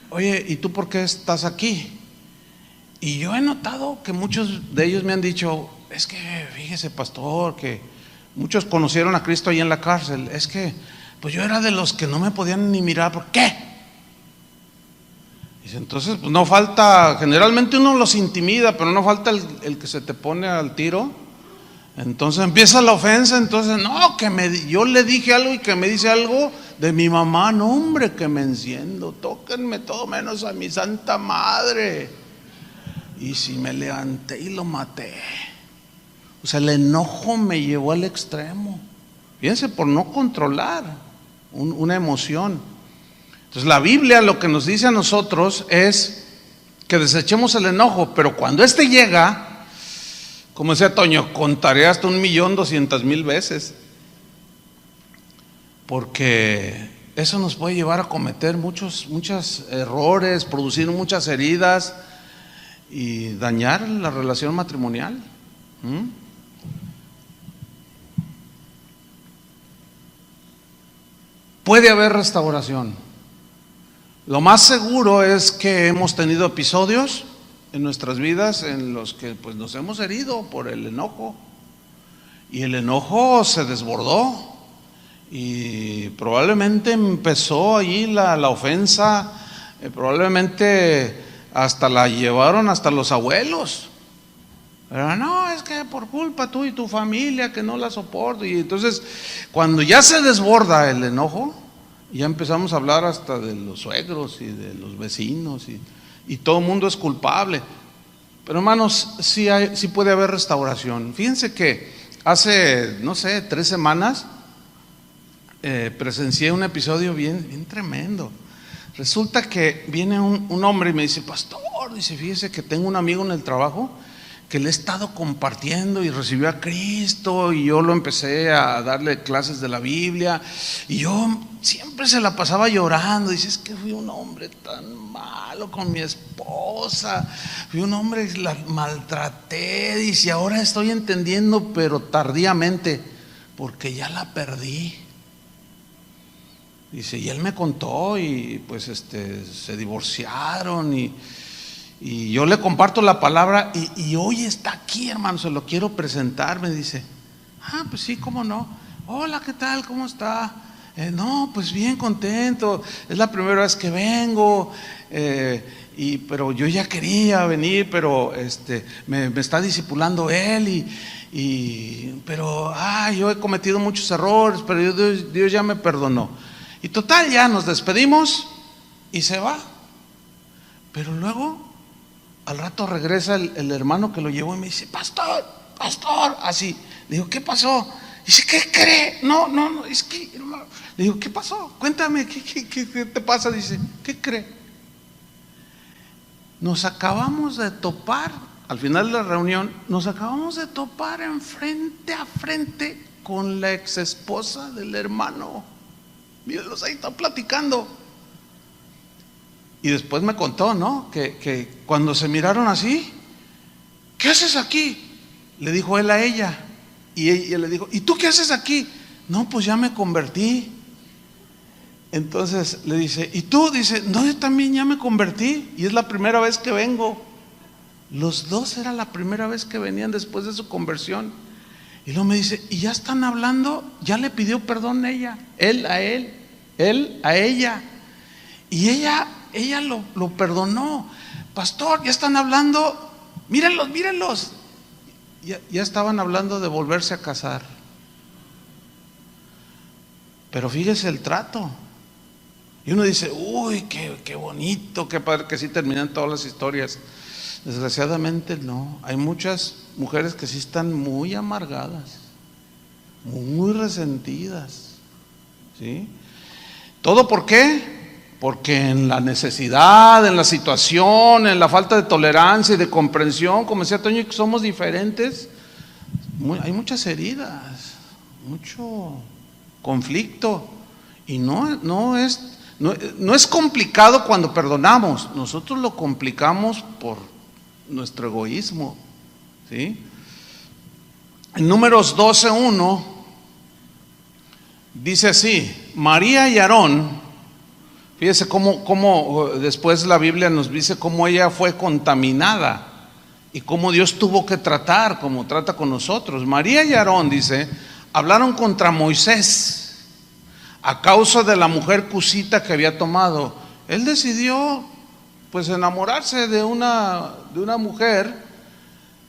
oye, ¿y tú por qué estás aquí? Y yo he notado que muchos de ellos me han dicho: es que fíjese, pastor, que muchos conocieron a Cristo ahí en la cárcel, es que pues yo era de los que no me podían ni mirar. ¿Por qué? Dice: entonces pues no falta, generalmente uno los intimida, pero no falta el que se te pone al tiro. Entonces empieza la ofensa. Entonces no, yo le dije algo y que me dice algo de mi mamá. No, hombre, que me enciendo, tóquenme todo menos a mi santa madre. Y si me levanté y lo maté. O sea, el enojo me llevó al extremo. Fíjense, por no controlar una emoción. Entonces la Biblia lo que nos dice a nosotros es que desechemos el enojo, pero cuando este llega, como decía Toño, contaré hasta 1,200,000 veces, porque eso nos puede llevar a cometer muchos errores, producir muchas heridas y dañar la relación matrimonial. Puede haber restauración. Lo más seguro es que hemos tenido episodios en nuestras vidas en los que pues nos hemos herido por el enojo, y el enojo se desbordó y probablemente empezó allí la ofensa, probablemente hasta la llevaron hasta los abuelos. Pero no, es que por culpa tú y tu familia que no la soporto. Y entonces cuando ya se desborda el enojo, ya empezamos a hablar hasta de los suegros y de los vecinos y todo el mundo es culpable. Pero hermanos, sí puede haber restauración. Fíjense que hace, 3 semanas presencié un episodio bien tremendo. Resulta que viene un hombre y me dice: pastor, dice, fíjese que tengo un amigo en el trabajo que le he estado compartiendo y recibió a Cristo, y yo lo empecé a darle clases de la Biblia, y yo siempre se la pasaba llorando. Dice: es que fui un hombre tan malo con mi esposa, fui un hombre que la maltraté, dice, ahora estoy entendiendo, pero tardíamente, porque ya la perdí. Dice, y él me contó, y pues se divorciaron, y yo le comparto la palabra, y hoy está aquí, hermano, se lo quiero presentar. Me dice: pues sí, cómo no. Hola, ¿qué tal? ¿Cómo está? No, pues bien contento, es la primera vez que vengo, pero yo ya quería venir, pero me está discipulando él, pero yo he cometido muchos errores, pero Dios ya me perdonó. Y total, ya nos despedimos y se va. Pero luego al rato regresa el hermano que lo llevó y me dice: pastor, así. Le digo: ¿qué pasó? Dice, ¿qué cree? No, es que, hermano. Le digo, ¿qué pasó? Cuéntame, ¿qué te pasa? Dice, ¿qué cree? Nos acabamos de topar, al final de la reunión, nos acabamos de topar en frente a frente con la ex esposa del hermano. Mírenlos, ahí están platicando. Y después me contó, ¿no? Que cuando se miraron así, ¿qué haces aquí? Le dijo él a ella. Y ella le dijo, ¿y tú qué haces aquí? No, pues ya me convertí. Entonces le dice, ¿y tú? Dice, no, yo también ya me convertí y es la primera vez que vengo. Los dos era la primera vez que venían después de su conversión. Y luego me dice, ¿y ya están hablando? Ya le pidió perdón ella, él a ella. Y ella lo perdonó. Pastor, ya están hablando, mírenlos. Ya estaban hablando de volverse a casar. Pero fíjese el trato. Y uno dice, uy, qué bonito, qué padre que sí terminan todas las historias. Desgraciadamente no. Hay muchas mujeres que sí están muy amargadas, muy resentidas, ¿sí? ¿Todo por qué? Porque en la necesidad, en la situación, en la falta de tolerancia y de comprensión, como decía Toño, que somos diferentes, hay muchas heridas, mucho conflicto. Y no es complicado cuando perdonamos, nosotros lo complicamos por nuestro egoísmo, ¿sí? En Números 12:1 dice así: María y Aarón, fíjese cómo después la Biblia nos dice cómo ella fue contaminada y cómo Dios tuvo que tratar, como trata con nosotros. María y Aarón, dice, hablaron contra Moisés a causa de la mujer cusita que había tomado. Él decidió pues enamorarse de una mujer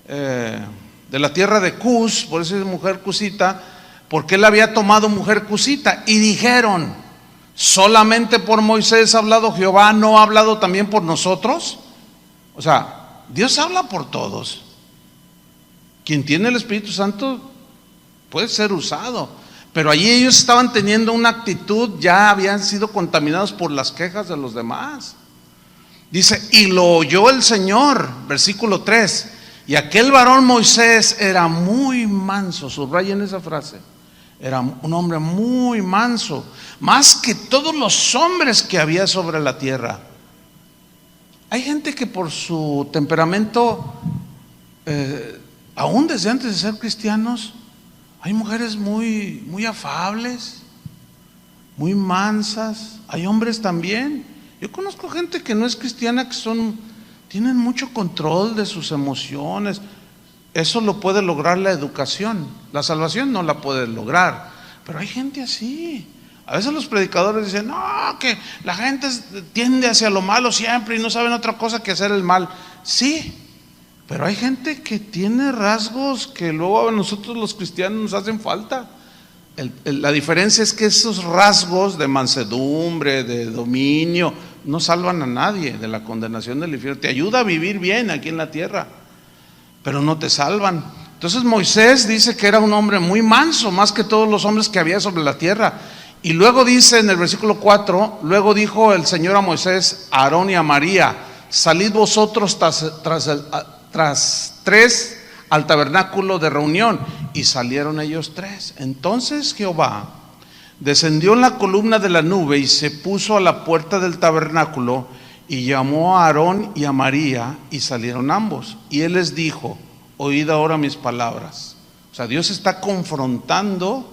de la tierra de Cus, por eso es mujer cusita, porque él había tomado mujer cusita. Y dijeron, ¿solamente por Moisés ha hablado Jehová, no ha hablado también por nosotros? O sea, Dios habla por todos. Quien tiene el Espíritu Santo puede ser usado, pero allí ellos estaban teniendo una actitud, ya habían sido contaminados por las quejas de los demás. Dice, y lo oyó el Señor, versículo 3, y aquel varón Moisés era muy manso, subrayen esa frase, era un hombre muy manso, más que todos los hombres que había sobre la tierra. Hay gente que por su temperamento, aún desde antes de ser cristianos, hay mujeres muy afables, muy mansas, hay hombres también. Yo conozco gente que no es cristiana, que tienen mucho control de sus emociones. Eso lo puede lograr la educación. La salvación no la puede lograr, pero hay gente así. A veces los predicadores dicen, no, que la gente tiende hacia lo malo siempre y no saben otra cosa que hacer el mal. Sí, pero hay gente que tiene rasgos que luego a nosotros los cristianos nos hacen falta. La diferencia es que esos rasgos de mansedumbre, de dominio, no salvan a nadie de la condenación del infierno. Te ayuda a vivir bien aquí en la tierra, pero no te salvan. Entonces Moisés dice que era un hombre muy manso, más que todos los hombres que había sobre la tierra. Y luego dice en el versículo 4, luego dijo el Señor a Moisés, a Aarón y a María, salid vosotros tras tres al tabernáculo de reunión. Y salieron ellos tres. Entonces Jehová descendió en la columna de la nube y se puso a la puerta del tabernáculo y llamó a Aarón y a María y salieron ambos. Y él les dijo, oíd ahora mis palabras. O sea, Dios está confrontando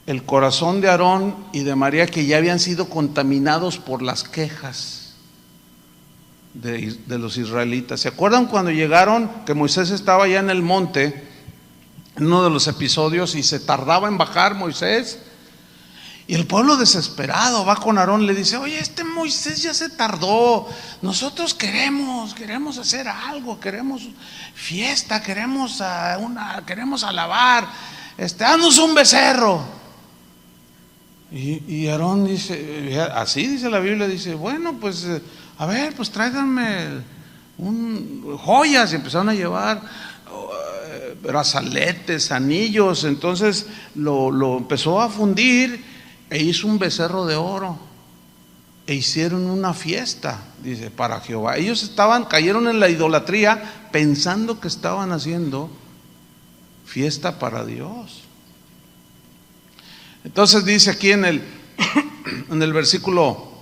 el corazón de Aarón y de María, que ya habían sido contaminados por las quejas de los israelitas. ¿Se acuerdan cuando llegaron, que Moisés estaba ya en el monte, en uno de los episodios, y se tardaba en bajar Moisés? Y el pueblo desesperado va con Aarón, le dice, oye, este Moisés ya se tardó, nosotros queremos hacer algo, queremos fiesta, queremos alabar, haznos un becerro. Y Aarón dice, así dice la Biblia, dice, bueno, pues a ver, pues tráiganme joyas. Y empezaron a llevar brazaletes, anillos. Entonces lo empezó a fundir e hizo un becerro de oro e hicieron una fiesta, dice, para Jehová. Ellos cayeron en la idolatría pensando que estaban haciendo fiesta para Dios. Entonces dice aquí en el versículo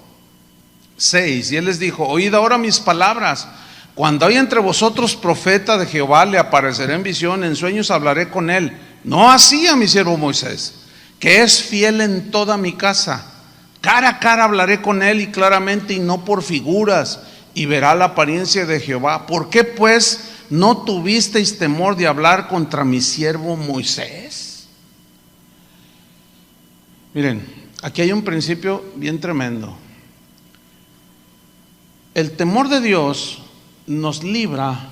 6, y él les dijo: oíd ahora mis palabras. Cuando haya entre vosotros profeta de Jehová, le apareceré en visión, en sueños hablaré con él. No así a mi siervo Moisés, que es fiel en toda mi casa. Cara a cara hablaré con él y claramente, y no por figuras, y verá la apariencia de Jehová. ¿Por qué pues no tuvisteis temor de hablar contra mi siervo Moisés? Miren, aquí hay un principio bien tremendo. El temor de Dios nos libra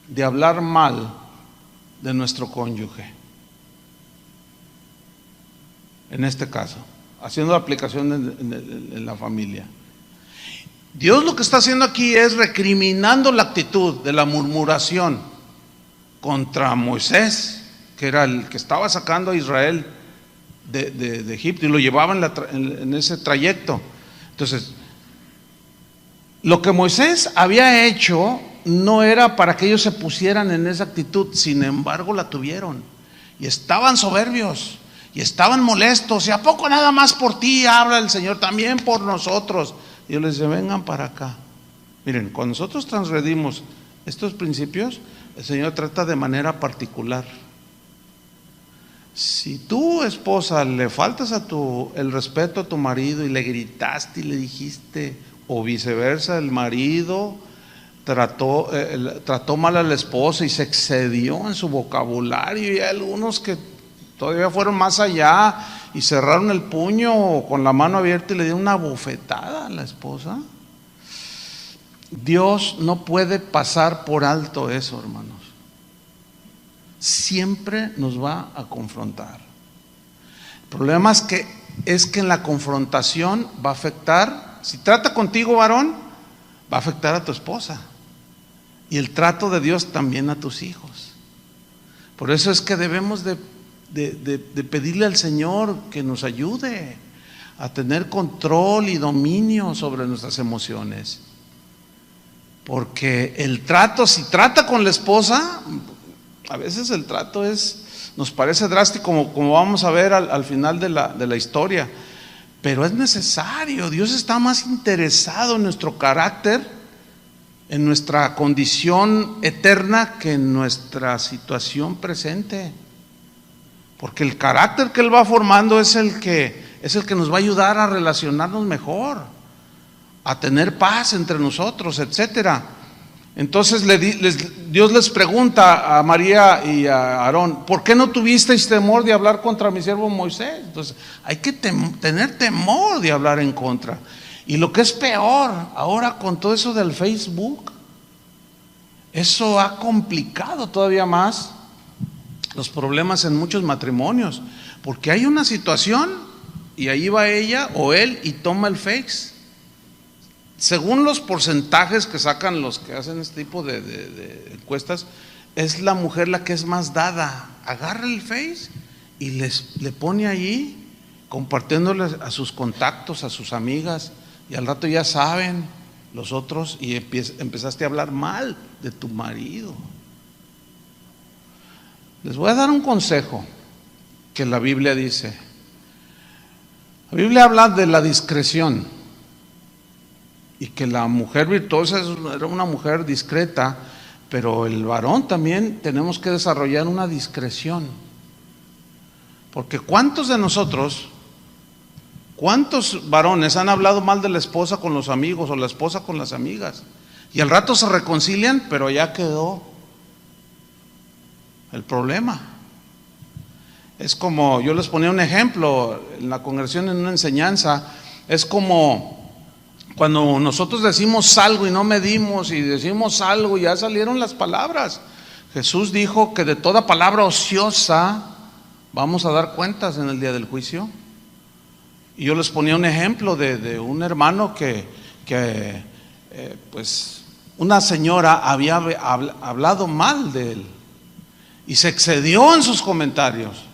de hablar mal de nuestro cónyuge. En este caso, haciendo la aplicación en la familia. Dios lo que está haciendo aquí es recriminando la actitud de la murmuración contra Moisés, que era el que estaba sacando a Israel de Egipto y lo llevaba en ese trayecto. Entonces, lo que Moisés había hecho no era para que ellos se pusieran en esa actitud, sin embargo la tuvieron y estaban soberbios y estaban molestos. ¿Y a poco nada más por ti habla el Señor? También por nosotros. Y yo les decía: vengan para acá. Miren, cuando nosotros transgredimos estos principios, el Señor trata de manera particular. Si tú, esposa, le faltas el respeto a tu marido y le gritaste y le dijiste, o viceversa, el marido trató mal a la esposa y se excedió en su vocabulario, y hay algunos que todavía fueron más allá y cerraron el puño con la mano abierta y le dieron una bofetada a la esposa. Dios no puede pasar por alto eso, hermanos. Siempre nos va a confrontar. El problema es que en la confrontación va a afectar. Si trata contigo, varón, va a afectar a tu esposa, y el trato de Dios también a tus hijos. Por eso es que debemos de pedirle al Señor que nos ayude a tener control y dominio sobre nuestras emociones, porque el trato, si trata con la esposa, a veces el trato nos parece drástico, como vamos a ver al final de la historia. Pero es necesario. Dios está más interesado en nuestro carácter, en nuestra condición eterna, que en nuestra situación presente. Porque el carácter que Él va formando es el que nos va a ayudar a relacionarnos mejor, a tener paz entre nosotros, etcétera. Entonces Dios les pregunta a María y a Aarón: ¿por qué no tuvisteis temor de hablar contra mi siervo Moisés? Entonces hay que tener temor de hablar en contra. Y lo que es peor, ahora con todo eso del Facebook, eso ha complicado todavía más los problemas en muchos matrimonios, porque hay una situación y ahí va ella o él y toma el Face. Según los porcentajes que sacan los que hacen este tipo de encuestas, es la mujer la que es más dada. Agarra el Face y le pone allí, compartiéndole a sus contactos, a sus amigas, y al rato ya saben los otros, y empezaste a hablar mal de tu marido. Les voy a dar un consejo que la Biblia dice. La Biblia habla de la discreción, y que la mujer virtuosa era una mujer discreta, pero el varón también tenemos que desarrollar una discreción. Porque ¿cuántos de nosotros, cuántos varones han hablado mal de la esposa con los amigos o la esposa con las amigas, y al rato se reconcilian, pero ya quedó el problema? Es como, yo les ponía un ejemplo en la congregación, en una enseñanza. Es como cuando nosotros decimos algo y no medimos, y decimos algo y ya salieron las palabras. Jesús dijo que de toda palabra ociosa vamos a dar cuentas en el día del juicio. Y yo les ponía un ejemplo de un hermano que pues una señora había hablado mal de él, y se excedió en sus comentarios.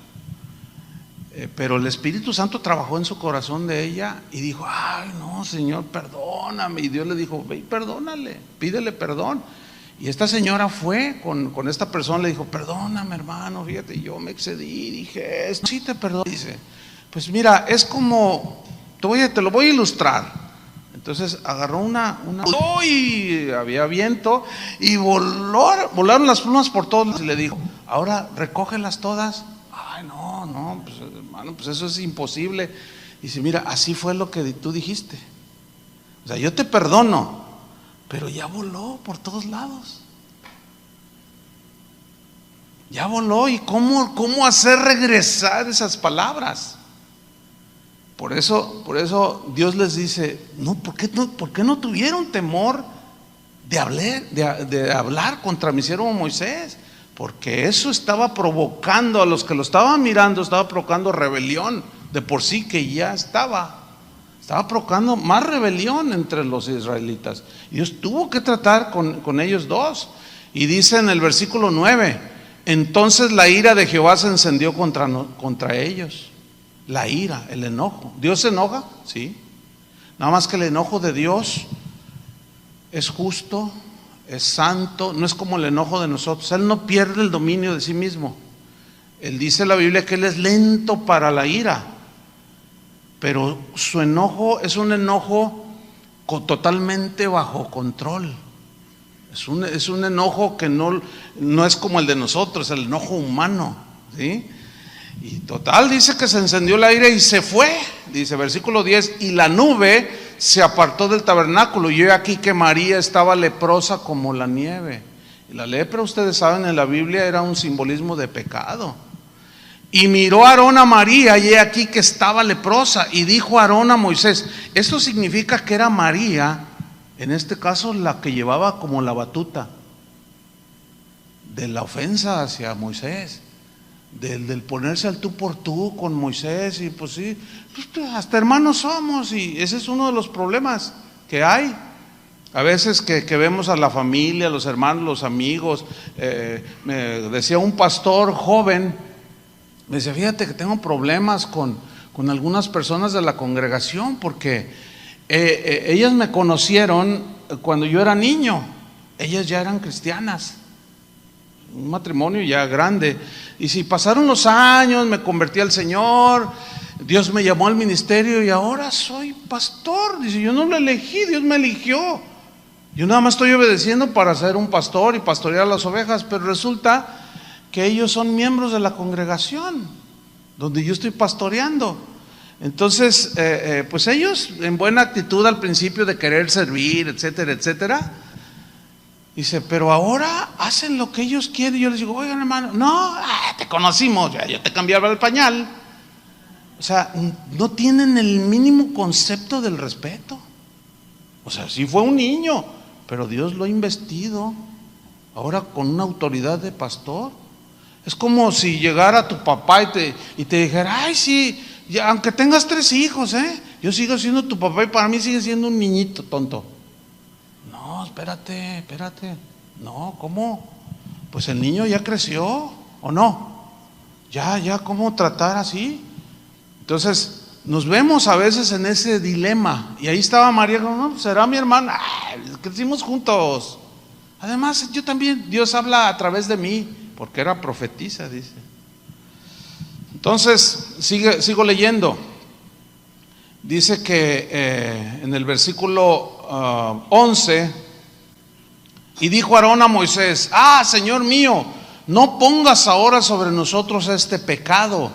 Pero el Espíritu Santo trabajó en su corazón de ella y dijo: ay, no, Señor, perdóname. Y Dios le dijo: ve y perdónale, pídele perdón. Y esta señora fue con esta persona, le dijo: perdóname, hermano, fíjate, yo me excedí, dije esto. Sí, te perdono. Dice: pues mira, es como, te lo voy a ilustrar. Entonces agarró una y había viento y volaron las plumas por todos lados, y le dijo: ahora recógelas todas. Ay, no, pues, hermano, pues eso es imposible. Dice: mira, así fue lo que tú dijiste. O sea, yo te perdono, pero ya voló por todos lados. Ya voló. ¿Y cómo hacer regresar esas palabras? Por eso Dios les dice: no, ¿por qué no tuvieron temor de hablar contra mi siervo Moisés? Porque eso estaba provocando a los que lo estaban mirando, estaba provocando rebelión de por sí, que ya estaba provocando más rebelión entre los israelitas. Y Dios tuvo que tratar con ellos dos. Y dice en el versículo 9: entonces la ira de Jehová se encendió contra ellos. La ira, el enojo. ¿Dios se enoja? Sí. Nada más que el enojo de Dios es justo, es santo, no es como el enojo de nosotros. Él no pierde el dominio de sí mismo. Él dice en la Biblia que Él es lento para la ira, pero su enojo es un enojo totalmente bajo control. Es un enojo que no es como el de nosotros, el enojo humano, ¿sí? Y total, dice que se encendió el aire y se fue. Dice versículo 10: y la nube se apartó del tabernáculo, y he aquí que María estaba leprosa como la nieve. Y la lepra, ustedes saben, en la Biblia era un simbolismo de pecado. Y miró Aarón a María, y he aquí que estaba leprosa. Y dijo Aarón a Moisés. Esto significa que era María, en este caso, la que llevaba como la batuta de la ofensa hacia Moisés, del ponerse al tú por tú con Moisés. Y pues sí, pues hasta hermanos somos, y ese es uno de los problemas que hay. A veces que vemos a la familia, los hermanos, los amigos. Me decía un pastor joven, me decía: fíjate que tengo problemas con algunas personas de la congregación, porque ellas me conocieron cuando yo era niño. Ellas ya eran cristianas, un matrimonio ya grande. Y si pasaron los años, me convertí al Señor, Dios me llamó al ministerio y ahora soy pastor. Dice: yo no lo elegí, Dios me eligió. Yo nada más estoy obedeciendo para ser un pastor y pastorear las ovejas. Pero resulta que ellos son miembros de la congregación donde yo estoy pastoreando. Entonces, pues ellos en buena actitud al principio de querer servir, etcétera, etcétera. Dice: pero ahora hacen lo que ellos quieren. Y yo les digo: oigan, hermano, no, te conocimos, ya yo te cambiaba el pañal. O sea, no tienen el mínimo concepto del respeto. O sea, sí fue un niño, pero Dios lo ha investido ahora con una autoridad de pastor. Es como si llegara tu papá y te dijera: ay, sí, ya, aunque tengas 3 hijos, yo sigo siendo tu papá y para mí sigue siendo un niñito tonto. No, espérate. No, ¿cómo? Pues el niño ya creció, ¿o no? Ya, ¿cómo tratar así? Entonces, nos vemos a veces en ese dilema. Y ahí estaba María: no, será mi hermana, crecimos juntos. Además, yo también, Dios habla a través de mí, porque era profetisa, dice. Entonces, sigo leyendo. Dice que en el versículo 11: y dijo Aarón a Moisés: Señor mío, no pongas ahora sobre nosotros este pecado.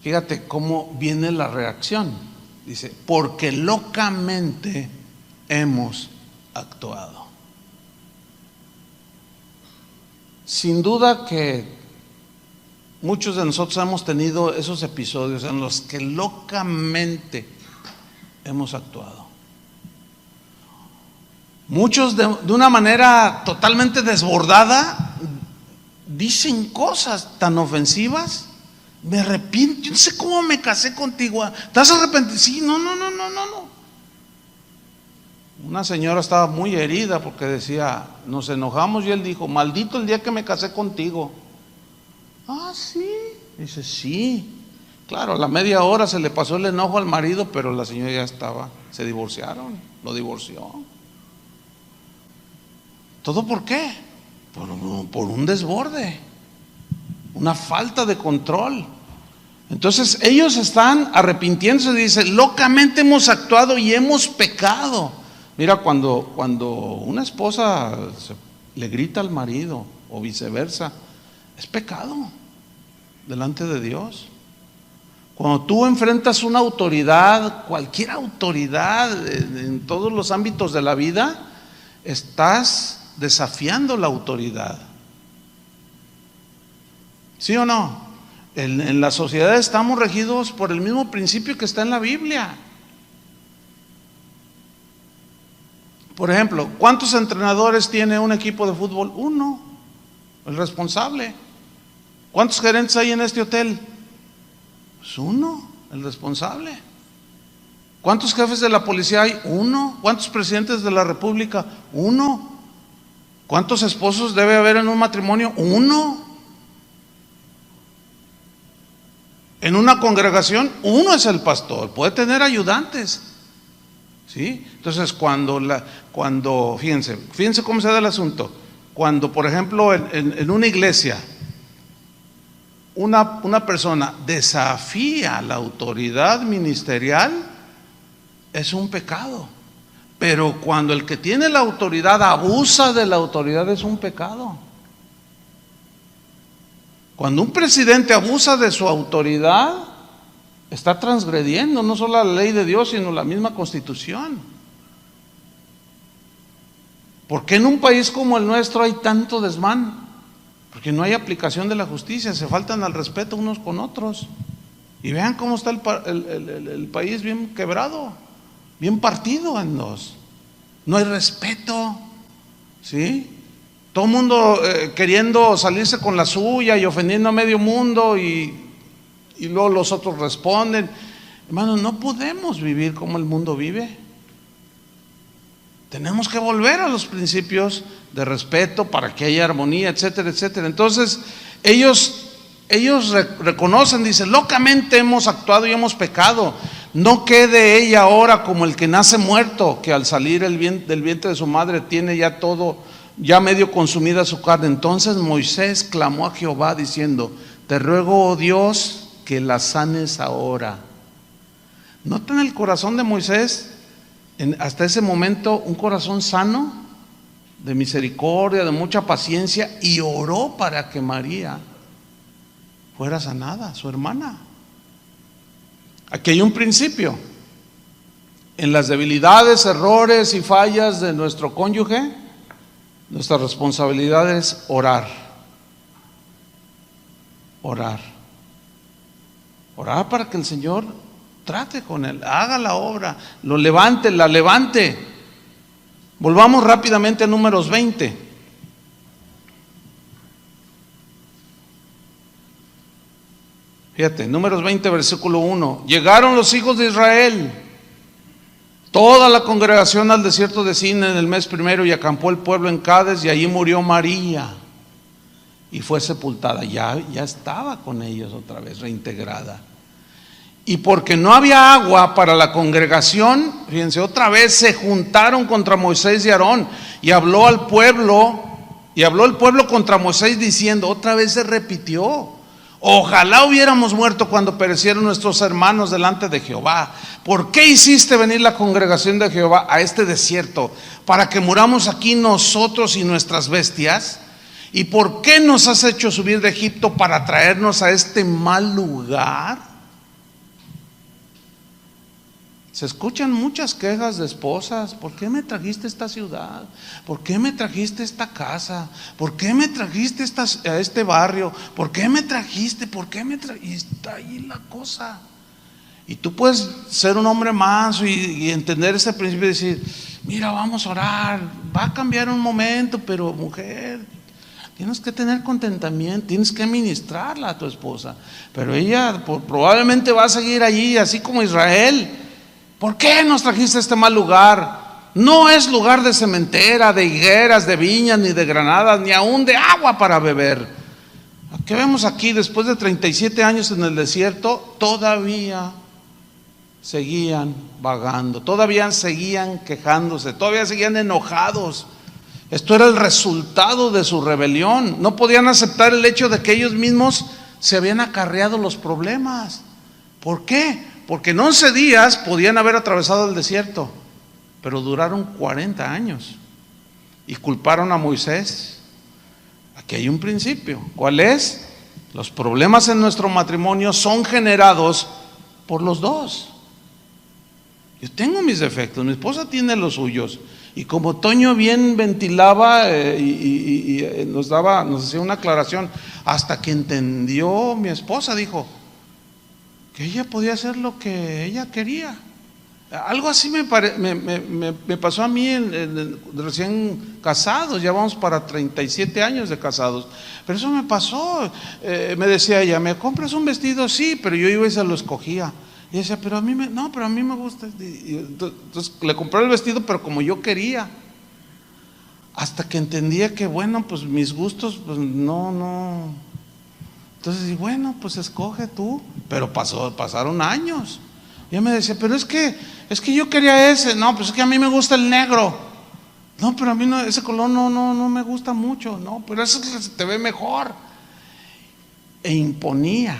Fíjate cómo viene la reacción. Dice: porque locamente hemos actuado. Sin duda que muchos de nosotros hemos tenido esos episodios en los que locamente hemos actuado. Muchos de una manera totalmente desbordada dicen cosas tan ofensivas. Me arrepiento, yo no sé cómo me casé contigo. ¿Estás arrepentido? Sí, no. Una señora estaba muy herida porque decía: nos enojamos, y él dijo: maldito el día que me casé contigo. Ah, sí. Dice, sí. Claro, a la media hora se le pasó el enojo al marido, pero la señora ya estaba, se divorciaron, lo divorció. ¿Todo por qué? Por un desborde, una falta de control. Entonces ellos están arrepintiéndose, dice, locamente hemos actuado y hemos pecado. Mira, cuando una esposa le grita al marido o viceversa, es pecado delante de Dios. Cuando tú enfrentas una autoridad, cualquier autoridad en todos los ámbitos de la vida, estás desafiando la autoridad. ¿Sí o no? En la sociedad estamos regidos por el mismo principio que está en la Biblia. Por ejemplo, ¿cuántos entrenadores tiene un equipo de fútbol? Uno, el responsable. ¿Cuántos gerentes hay en este hotel? Pues uno, el responsable. ¿Cuántos jefes de la policía hay? Uno. ¿Cuántos presidentes de la república? Uno. ¿Cuántos esposos debe haber en un matrimonio? Uno. En una congregación, uno es el pastor, puede tener ayudantes. ¿Sí? Entonces, fíjense cómo se da el asunto. Cuando, por ejemplo, en una iglesia, una persona desafía la autoridad ministerial, es un pecado. Pero cuando el que tiene la autoridad abusa de la autoridad, es un pecado. Cuando un presidente abusa de su autoridad, está transgrediendo no solo la ley de Dios, sino la misma Constitución. ¿Por qué en un país como el nuestro hay tanto desmán? Porque no hay aplicación de la justicia, se faltan al respeto unos con otros. Y vean cómo está el país bien quebrado, bien partido en dos. No hay respeto, ¿sí? Todo el mundo queriendo salirse con la suya y ofendiendo a medio mundo y luego los otros responden. Hermanos, no podemos vivir como el mundo vive. Tenemos que volver a los principios de respeto para que haya armonía, etcétera, etcétera. Entonces, ellos reconocen, dicen, locamente hemos actuado y hemos pecado. No quede ella ahora como el que nace muerto, que al salir del vientre de su madre tiene ya todo, ya medio consumida su carne. Entonces Moisés clamó a Jehová diciendo, te ruego, oh Dios, que la sanes ahora. ¿Notan el corazón de Moisés? Hasta ese momento un corazón sano, de misericordia, de mucha paciencia, y oró para que María fuera sanada, su hermana. Aquí hay un principio. En las debilidades, errores y fallas de nuestro cónyuge, nuestra responsabilidad es orar. Orar para que el Señor trate con él, haga la obra, lo levante, la levante. Volvamos rápidamente a Números 20. Fíjate, Números 20, versículo 1. Llegaron los hijos de Israel, toda la congregación, al desierto de Sin en el mes primero, y acampó el pueblo en Cades, y allí murió María y fue sepultada. Ya estaba con ellos otra vez, reintegrada. Y porque no había agua para la congregación, fíjense, otra vez se juntaron contra Moisés y Aarón, y habló el pueblo contra Moisés diciendo, otra vez se repitió, ojalá hubiéramos muerto cuando perecieron nuestros hermanos delante de Jehová. ¿Por qué hiciste venir la congregación de Jehová a este desierto? ¿Para que muramos aquí nosotros y nuestras bestias? ¿Y por qué nos has hecho subir de Egipto para traernos a este mal lugar? Se escuchan muchas quejas de esposas. ¿Por qué me trajiste a esta ciudad? ¿Por qué me trajiste a esta casa? ¿Por qué me trajiste a este barrio? ¿Por qué me trajiste? Y está ahí la cosa. Y tú puedes ser un hombre manso y entender ese principio y decir, mira, vamos a orar, va a cambiar un momento, pero mujer, tienes que tener contentamiento, tienes que ministrarla a tu esposa. Pero ella probablemente va a seguir allí, así como Israel. ¿Por qué nos trajiste a este mal lugar? No es lugar de sementera, de higueras, de viñas, ni de granadas, ni aún de agua para beber. ¿Qué vemos aquí? Después de 37 años en el desierto, todavía seguían vagando, todavía seguían quejándose, todavía seguían enojados. Esto era el resultado de su rebelión. No podían aceptar el hecho de que ellos mismos se habían acarreado los problemas. ¿Por qué? Porque en 11 días podían haber atravesado el desierto, pero duraron 40 años y culparon a Moisés. Aquí hay un principio. ¿Cuál es? Los problemas en nuestro matrimonio son generados por los dos. Yo tengo mis defectos, mi esposa tiene los suyos. Y como Toño bien ventilaba nos hacía una aclaración, hasta que entendió mi esposa, dijo que ella podía hacer lo que ella quería. Algo así me pasó a mí recién casados, ya vamos para 37 años de casados, pero eso me pasó. Me decía ella, ¿me compras un vestido? Sí, pero yo iba y se lo escogía. Y decía, pero a mí me gusta. Entonces le compré el vestido, pero como yo quería. Hasta que entendía que, bueno, pues mis gustos, pues no. Entonces, bueno, pues escoge tú. Pero pasaron años. Y ella me decía, pero es que yo quería ese. No, pues es que a mí me gusta el negro. No, pero a mí no, ese color no me gusta mucho. No, pero ese te ve mejor. E imponía.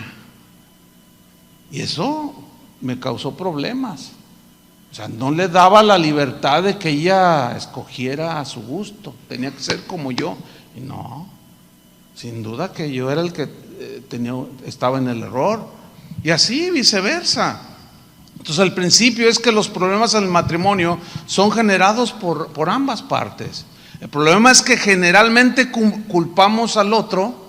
Y eso me causó problemas. O sea, no le daba la libertad de que ella escogiera a su gusto. Tenía que ser como yo. Y no, sin duda que yo era el que estaba en el error. Y así viceversa. Entonces el principio es que los problemas en el matrimonio son generados por ambas partes. El problema es que generalmente culpamos al otro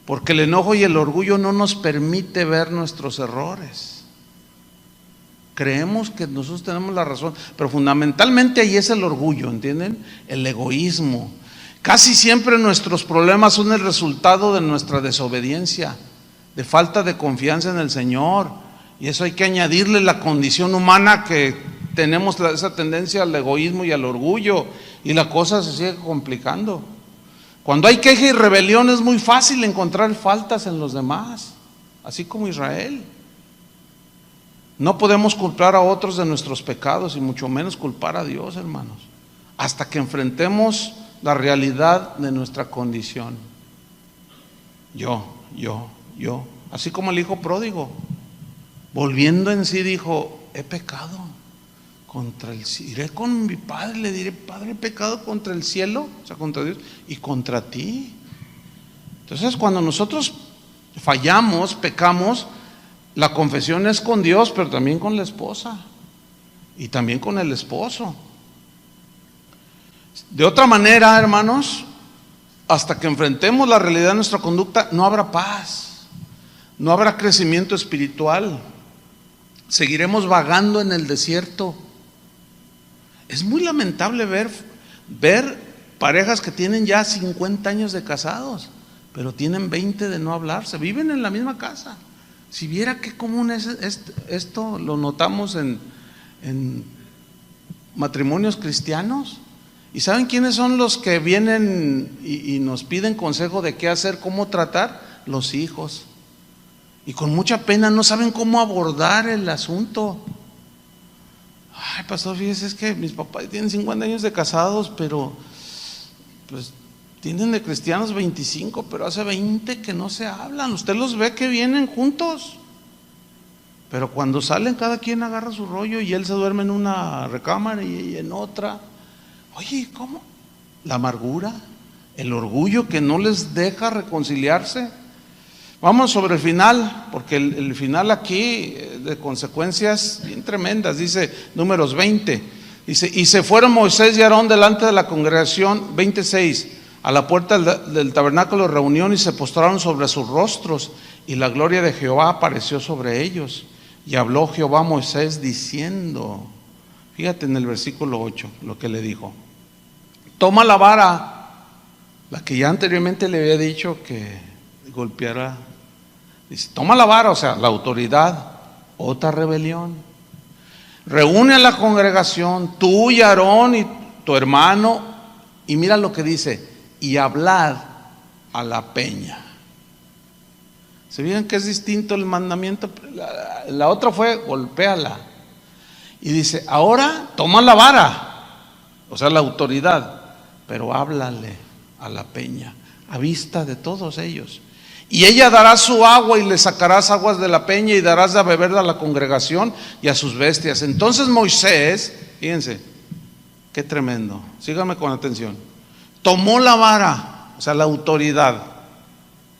porque el enojo y el orgullo no nos permite ver nuestros errores. Creemos que nosotros tenemos la razón, pero fundamentalmente ahí es el orgullo, ¿entienden? El egoísmo. Casi siempre nuestros problemas son el resultado de nuestra desobediencia, de falta de confianza en el Señor. Y eso hay que añadirle la condición humana que tenemos esa tendencia al egoísmo y al orgullo, y la cosa se sigue complicando. Cuando hay queja y rebelión es muy fácil encontrar faltas en los demás, así como Israel. No podemos culpar a otros de nuestros pecados y mucho menos culpar a Dios, hermanos, hasta que enfrentemos la realidad de nuestra condición. Yo, así como el hijo pródigo, volviendo en sí dijo, he pecado contra el cielo, iré con mi padre, le diré, Padre, he pecado contra el cielo, o sea, contra Dios, y contra ti. Entonces, cuando nosotros fallamos, pecamos, la confesión es con Dios, pero también con la esposa y también con el esposo. De otra manera, hermanos, hasta que enfrentemos la realidad de nuestra conducta, no habrá paz, no habrá crecimiento espiritual. Seguiremos vagando en el desierto. Es muy lamentable ver parejas que tienen ya 50 años de casados, pero tienen 20 de no hablarse, viven en la misma casa. Si viera qué común es esto, lo notamos en matrimonios cristianos. ¿Y saben quiénes son los que vienen y nos piden consejo de qué hacer, cómo tratar? Los hijos. Y con mucha pena no saben cómo abordar el asunto. Ay, pastor, fíjese, es que mis papás tienen 50 años de casados, pero pues tienen de cristianos 25, pero hace 20 que no se hablan. Usted los ve que vienen juntos, pero cuando salen cada quien agarra su rollo y él se duerme en una recámara y en otra. Oye, ¿cómo? La amargura, el orgullo que no les deja reconciliarse. Vamos sobre el final, porque el final aquí de consecuencias bien tremendas. Dice Números 20, dice, y se fueron Moisés y Aarón delante de la congregación, 26, a la puerta del tabernáculo de reunión, y se postraron sobre sus rostros, y la gloria de Jehová apareció sobre ellos. Y habló Jehová a Moisés diciendo, fíjate en el versículo 8 lo que le dijo: toma la vara, la que ya anteriormente le había dicho que golpeara. Dice, toma la vara, o sea, la autoridad. Otra rebelión. Reúne a la congregación, tú y Aarón y tu hermano, y mira lo que dice, y hablad a la peña. ¿Se fijan que es distinto el mandamiento? La otra fue golpéala. Y dice, ahora toma la vara, o sea, la autoridad, pero háblale a la peña, a vista de todos ellos. Y ella dará su agua y le sacarás aguas de la peña y darás de beber a la congregación y a sus bestias. Entonces Moisés, fíjense, qué tremendo, síganme con atención, tomó la vara, o sea, la autoridad,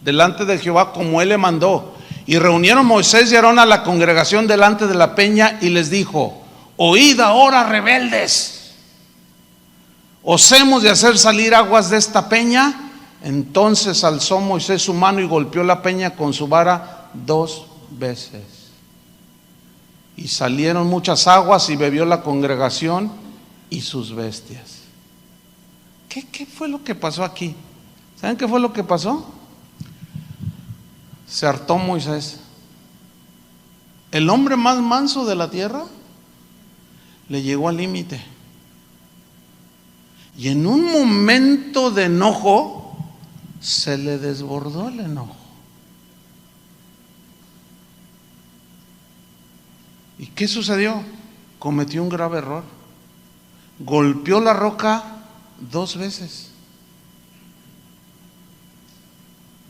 delante de Jehová como él le mandó. Y reunieron Moisés y Aarón a la congregación delante de la peña y les dijo, oíd ahora, rebeldes, ¿os hemos de hacer salir aguas de esta peña? Entonces alzó Moisés su mano y golpeó la peña con su vara 2 veces. Y salieron muchas aguas y bebió la congregación y sus bestias. ¿Qué fue lo que pasó aquí? ¿Saben qué fue lo que pasó? Se hartó Moisés. El hombre más manso de la tierra le llegó al límite. Y en un momento de enojo se le desbordó el enojo. ¿Y qué sucedió? Cometió un grave error. Golpeó la roca 2 veces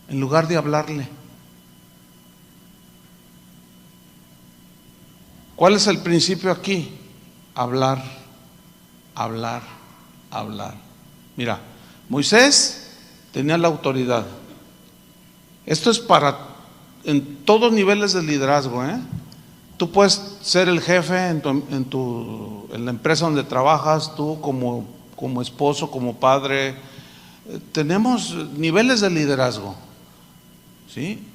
en lugar de hablarle. ¿Cuál es el principio aquí? Hablar, hablar, hablar. Mira, Moisés tenía la autoridad. Esto es para en todos niveles de liderazgo, ¿eh? Tú puedes ser el jefe en la empresa donde trabajas, tú como esposo, como padre. Tenemos niveles de liderazgo, ¿sí?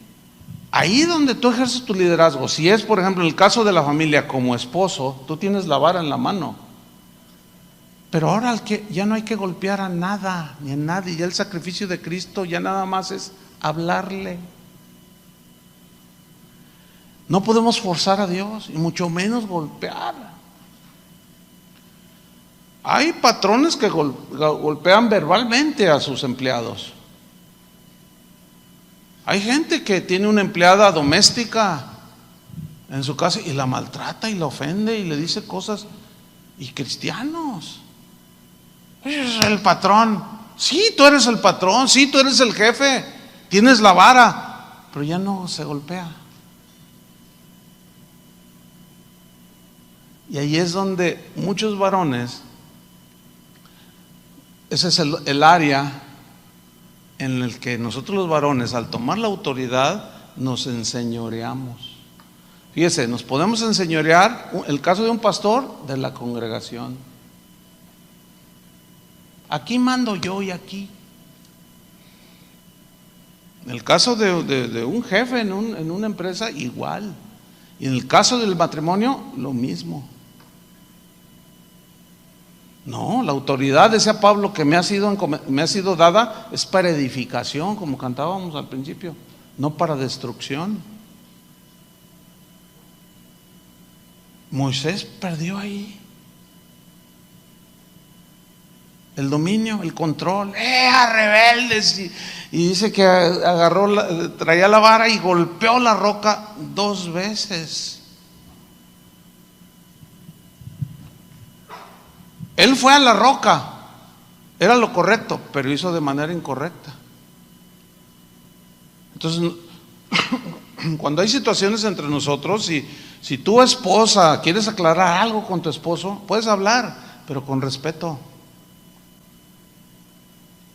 Ahí donde tú ejerces tu liderazgo, si es por ejemplo en el caso de la familia como esposo, tú tienes la vara en la mano. Pero ahora ya no hay que golpear a nada, ni a nadie, ya el sacrificio de Cristo ya nada más es hablarle. No podemos forzar a Dios y mucho menos golpear. Hay patrones que golpean verbalmente a sus empleados. Hay gente que tiene una empleada doméstica en su casa y la maltrata y la ofende y le dice cosas, y cristianos. Es el patrón. Sí, tú eres el patrón, sí, tú eres el jefe, tienes la vara, pero ya no se golpea. Y ahí es donde muchos varones, ese es el área en el que nosotros los varones, al tomar la autoridad, nos enseñoreamos. Fíjese, nos podemos enseñorear, el caso de un pastor, de la congregación. Aquí mando yo y aquí. En el caso de un jefe en una empresa, igual. Y en el caso del matrimonio, lo mismo. No, la autoridad, decía Pablo, que me ha sido dada, es para edificación, como cantábamos al principio, no para destrucción. Moisés perdió ahí el dominio, el control. ¡A rebeldes! Y dice que traía la vara y golpeó la roca 2 veces. Él fue a la roca, era lo correcto, pero hizo de manera incorrecta. Entonces, cuando hay situaciones entre nosotros, si tu esposa quieres aclarar algo con tu esposo, puedes hablar, pero con respeto,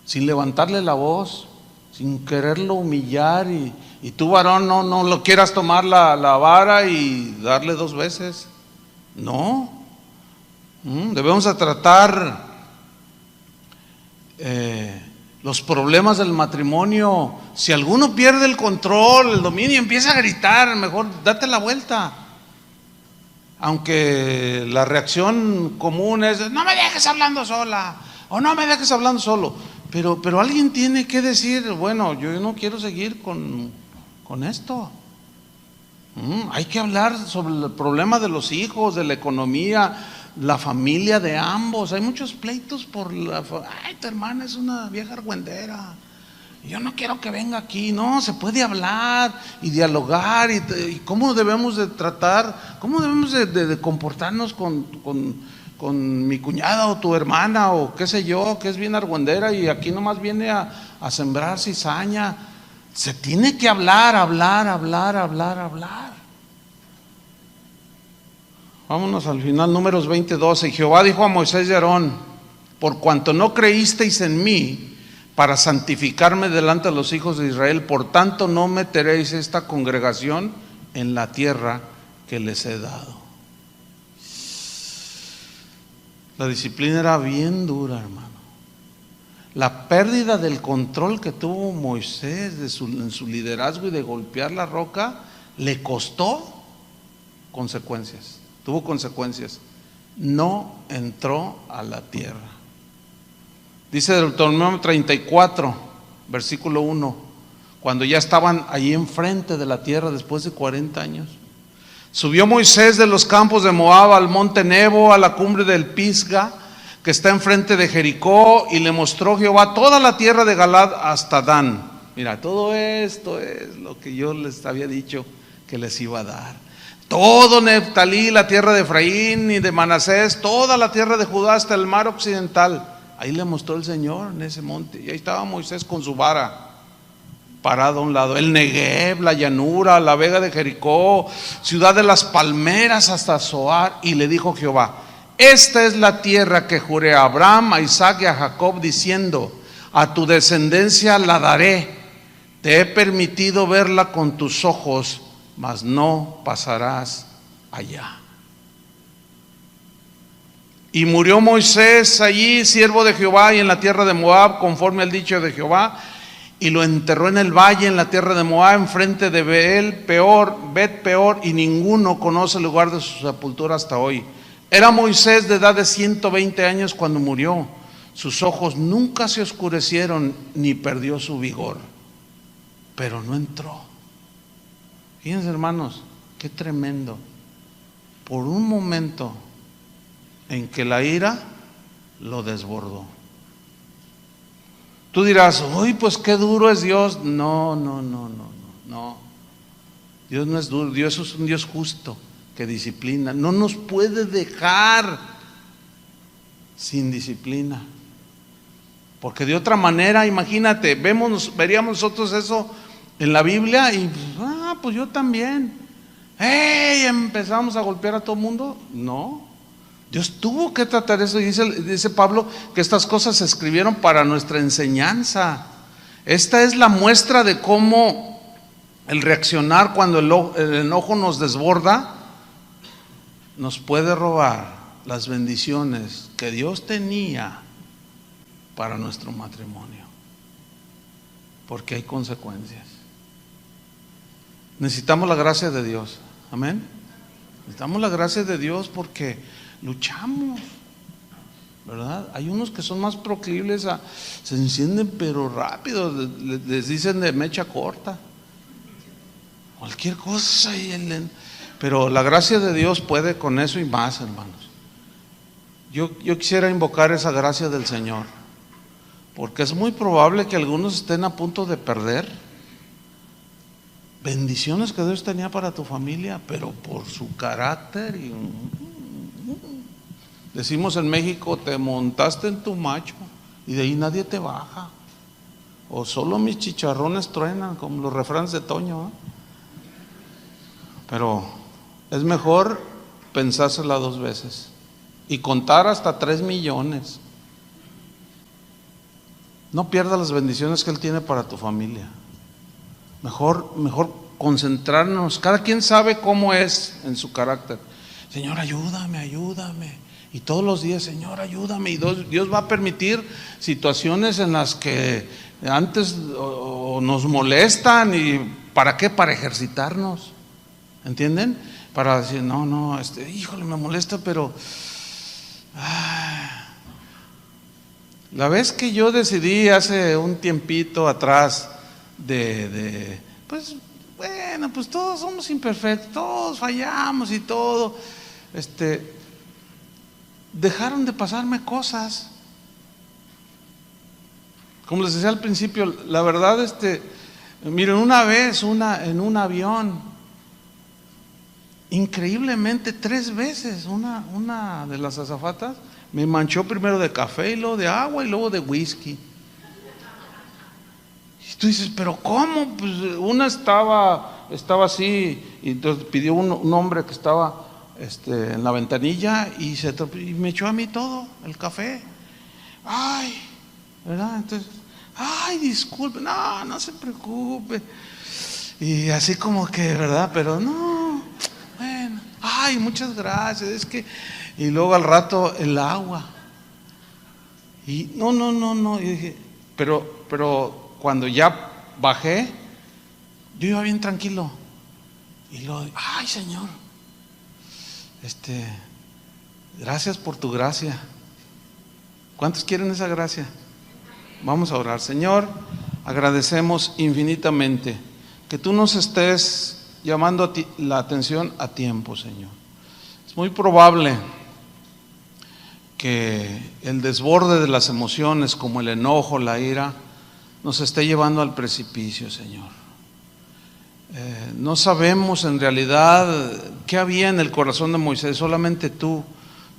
sin levantarle la voz, sin quererlo humillar, y tú varón no lo quieras tomar la vara y darle 2 veces. No. Debemos de tratar los problemas del matrimonio. Si alguno pierde el control, el dominio, empieza a gritar, mejor date la vuelta. Aunque la reacción común es: no me dejes hablando sola, o no me dejes hablando solo. Pero alguien tiene que decir: bueno, yo no quiero seguir con esto. Hay que hablar sobre el problema de los hijos, de la economía, la familia de ambos. Hay muchos pleitos por ay, tu hermana es una vieja argüendera, Yo no quiero que venga aquí. No, se puede hablar y dialogar y cómo debemos de tratar, cómo debemos de comportarnos con mi cuñada o tu hermana o qué sé yo, que es bien argüendera y aquí nomás viene a sembrar cizaña. Se tiene que hablar. Vámonos al final, Números 20:12. Jehová dijo a Moisés y Aarón: por cuanto no creísteis en mí para santificarme delante de los hijos de Israel, por tanto no meteréis esta congregación en la tierra que les he dado. La disciplina era bien dura, hermano. La pérdida del control que tuvo Moisés en su liderazgo y de golpear la roca le costó consecuencias, tuvo consecuencias. No entró a la tierra. Dice Deuteronomio 34, versículo 1, cuando ya estaban allí enfrente de la tierra después de 40 años. Subió Moisés de los campos de Moab al monte Nebo, a la cumbre del Pisga, que está enfrente de Jericó, y le mostró Jehová toda la tierra de Galaad hasta Dan. Mira, todo esto es lo que yo les había dicho que les iba a dar. Todo Neftalí, la tierra de Efraín y de Manasés, toda la tierra de Judá hasta el mar occidental. Ahí le mostró el Señor en ese monte. Y ahí estaba Moisés con su vara, parado a un lado. El Negev, la llanura, la vega de Jericó, ciudad de las palmeras hasta Zoar. Y le dijo Jehová: esta es la tierra que juré a Abraham, a Isaac y a Jacob, diciendo: a tu descendencia la daré. Te he permitido verla con tus ojos, mas no pasarás allá. Y murió Moisés allí, siervo de Jehová, y en la tierra de Moab, conforme al dicho de Jehová, y lo enterró en el valle, en la tierra de Moab, enfrente de Bet Peor, y ninguno conoce el lugar de su sepultura hasta hoy. Era Moisés de edad de 120 años cuando murió. Sus ojos nunca se oscurecieron, ni perdió su vigor, pero no entró. Fíjense, hermanos, qué tremendo. Por un momento en que la ira lo desbordó. Tú dirás: uy, pues qué duro es Dios. No. Dios no es duro, Dios es un Dios justo que disciplina. No nos puede dejar sin disciplina, porque de otra manera, imagínate, veríamos nosotros eso en la Biblia y pues yo también. Empezamos a golpear a todo el mundo. No, Dios tuvo que tratar eso. Y dice Pablo que estas cosas se escribieron para nuestra enseñanza. Esta es la muestra de cómo el reaccionar cuando el enojo nos desborda nos puede robar las bendiciones que Dios tenía para nuestro matrimonio, porque hay consecuencias. Necesitamos la gracia de Dios. Amén. Necesitamos la gracia de Dios porque luchamos, ¿verdad? Hay unos que son más proclives se encienden pero rápido, les dicen de mecha corta, cualquier cosa, pero la gracia de Dios puede con eso y más, hermanos. Yo quisiera invocar esa gracia del Señor, porque es muy probable que algunos estén a punto de perder bendiciones que Dios tenía para tu familia, pero por su carácter. Decimos en México: te montaste en tu macho y de ahí nadie te baja, o solo mis chicharrones truenan, como los refranes de Toño, ¿eh? Pero es mejor pensársela 2 veces y contar hasta 3 millones. No pierdas las bendiciones que Él tiene para tu familia. Mejor concentrarnos. Cada quien sabe cómo es en su carácter. Señor, ayúdame. Y todos los días: Señor, ayúdame. Y Dios va a permitir situaciones en las que antes o nos molestan. ¿Y para qué? Para ejercitarnos. ¿Entienden? Para decir: no, híjole, me molesta, pero la vez que yo decidí hace un tiempito atrás pues bueno, pues todos somos imperfectos, todos fallamos y todo, dejaron de pasarme cosas como les decía al principio, la verdad, miren, una vez, en un avión, increíblemente 3 veces, una de las azafatas me manchó primero de café y luego de agua y luego de whisky. Y tú dices, ¿pero cómo? Pues una estaba así, y entonces pidió un hombre que estaba en la ventanilla y me echó a mí todo el café. Ay, ¿verdad? Entonces, ay, disculpe, no se preocupe. Y así como que, ¿verdad? Pero no, bueno, ay, muchas gracias, y luego al rato el agua. Y no, y dije, pero cuando ya bajé, yo iba bien tranquilo. Y luego, ay, Señor, gracias por tu gracia. ¿Cuántos quieren esa gracia? Vamos a orar. Señor, agradecemos infinitamente que tú nos estés llamando la atención a tiempo, Señor. Es muy probable que el desborde de las emociones, como el enojo, la ira, nos esté llevando al precipicio, Señor. No sabemos en realidad qué había en el corazón de Moisés, solamente tú.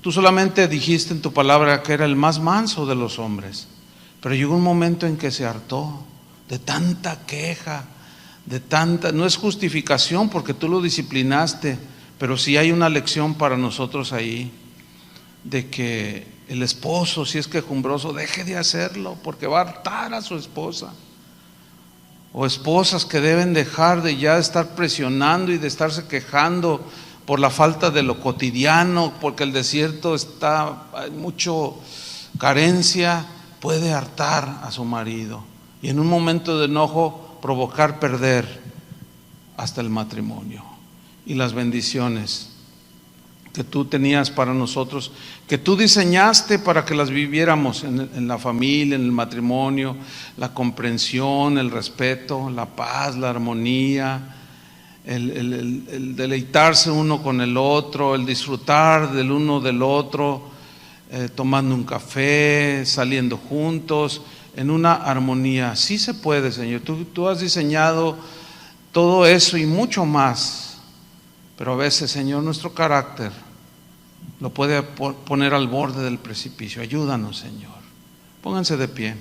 Tú solamente dijiste en tu palabra que era el más manso de los hombres, pero llegó un momento en que se hartó de tanta queja, no es justificación porque tú lo disciplinaste, pero sí hay una lección para nosotros ahí, de que el esposo, si es quejumbroso, deje de hacerlo porque va a hartar a su esposa. O esposas que deben dejar de ya estar presionando y de estarse quejando por la falta de lo cotidiano, porque el desierto hay mucho carencia, puede hartar a su marido y en un momento de enojo provocar perder hasta el matrimonio y las bendiciones que tú tenías para nosotros, que tú diseñaste para que las viviéramos en la familia, en el matrimonio, la comprensión, el respeto, la paz, la armonía, el deleitarse uno con el otro, el disfrutar del uno del otro, tomando un café, saliendo juntos, en una armonía. Sí se puede, Señor. Tú has diseñado todo eso y mucho más, pero a veces, Señor, nuestro carácter lo puede poner al borde del precipicio. Ayúdanos, Señor. Pónganse de pie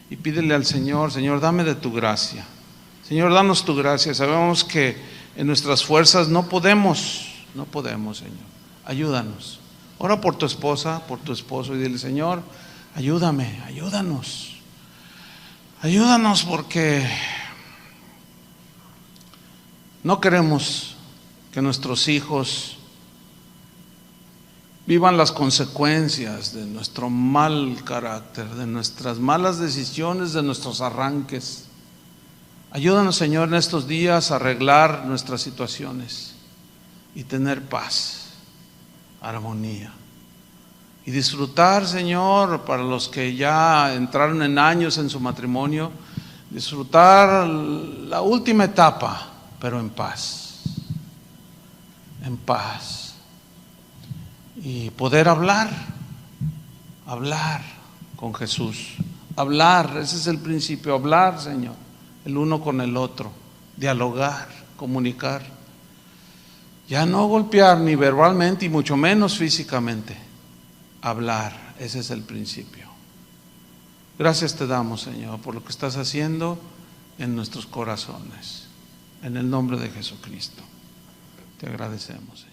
y pídele al Señor: Señor, dame de tu gracia. Señor, danos tu gracia. Sabemos que en nuestras fuerzas no podemos, Señor. Ayúdanos. Ora por tu esposa, por tu esposo y dile: Señor, ayúdame, ayúdanos. Ayúdanos porque no queremos que nuestros hijos vivan las consecuencias de nuestro mal carácter, de nuestras malas decisiones, de nuestros arranques. Ayúdanos, Señor, en estos días a arreglar nuestras situaciones y tener paz, armonía. Y disfrutar, Señor, para los que ya entraron en años en su matrimonio, disfrutar la última etapa, pero en paz. En paz. Y poder hablar con Jesús. Hablar, ese es el principio, hablar, Señor, el uno con el otro, dialogar, comunicar. Ya no golpear ni verbalmente y mucho menos físicamente. Hablar, ese es el principio. Gracias te damos, Señor, por lo que estás haciendo en nuestros corazones. En el nombre de Jesucristo. Te agradecemos, Señor.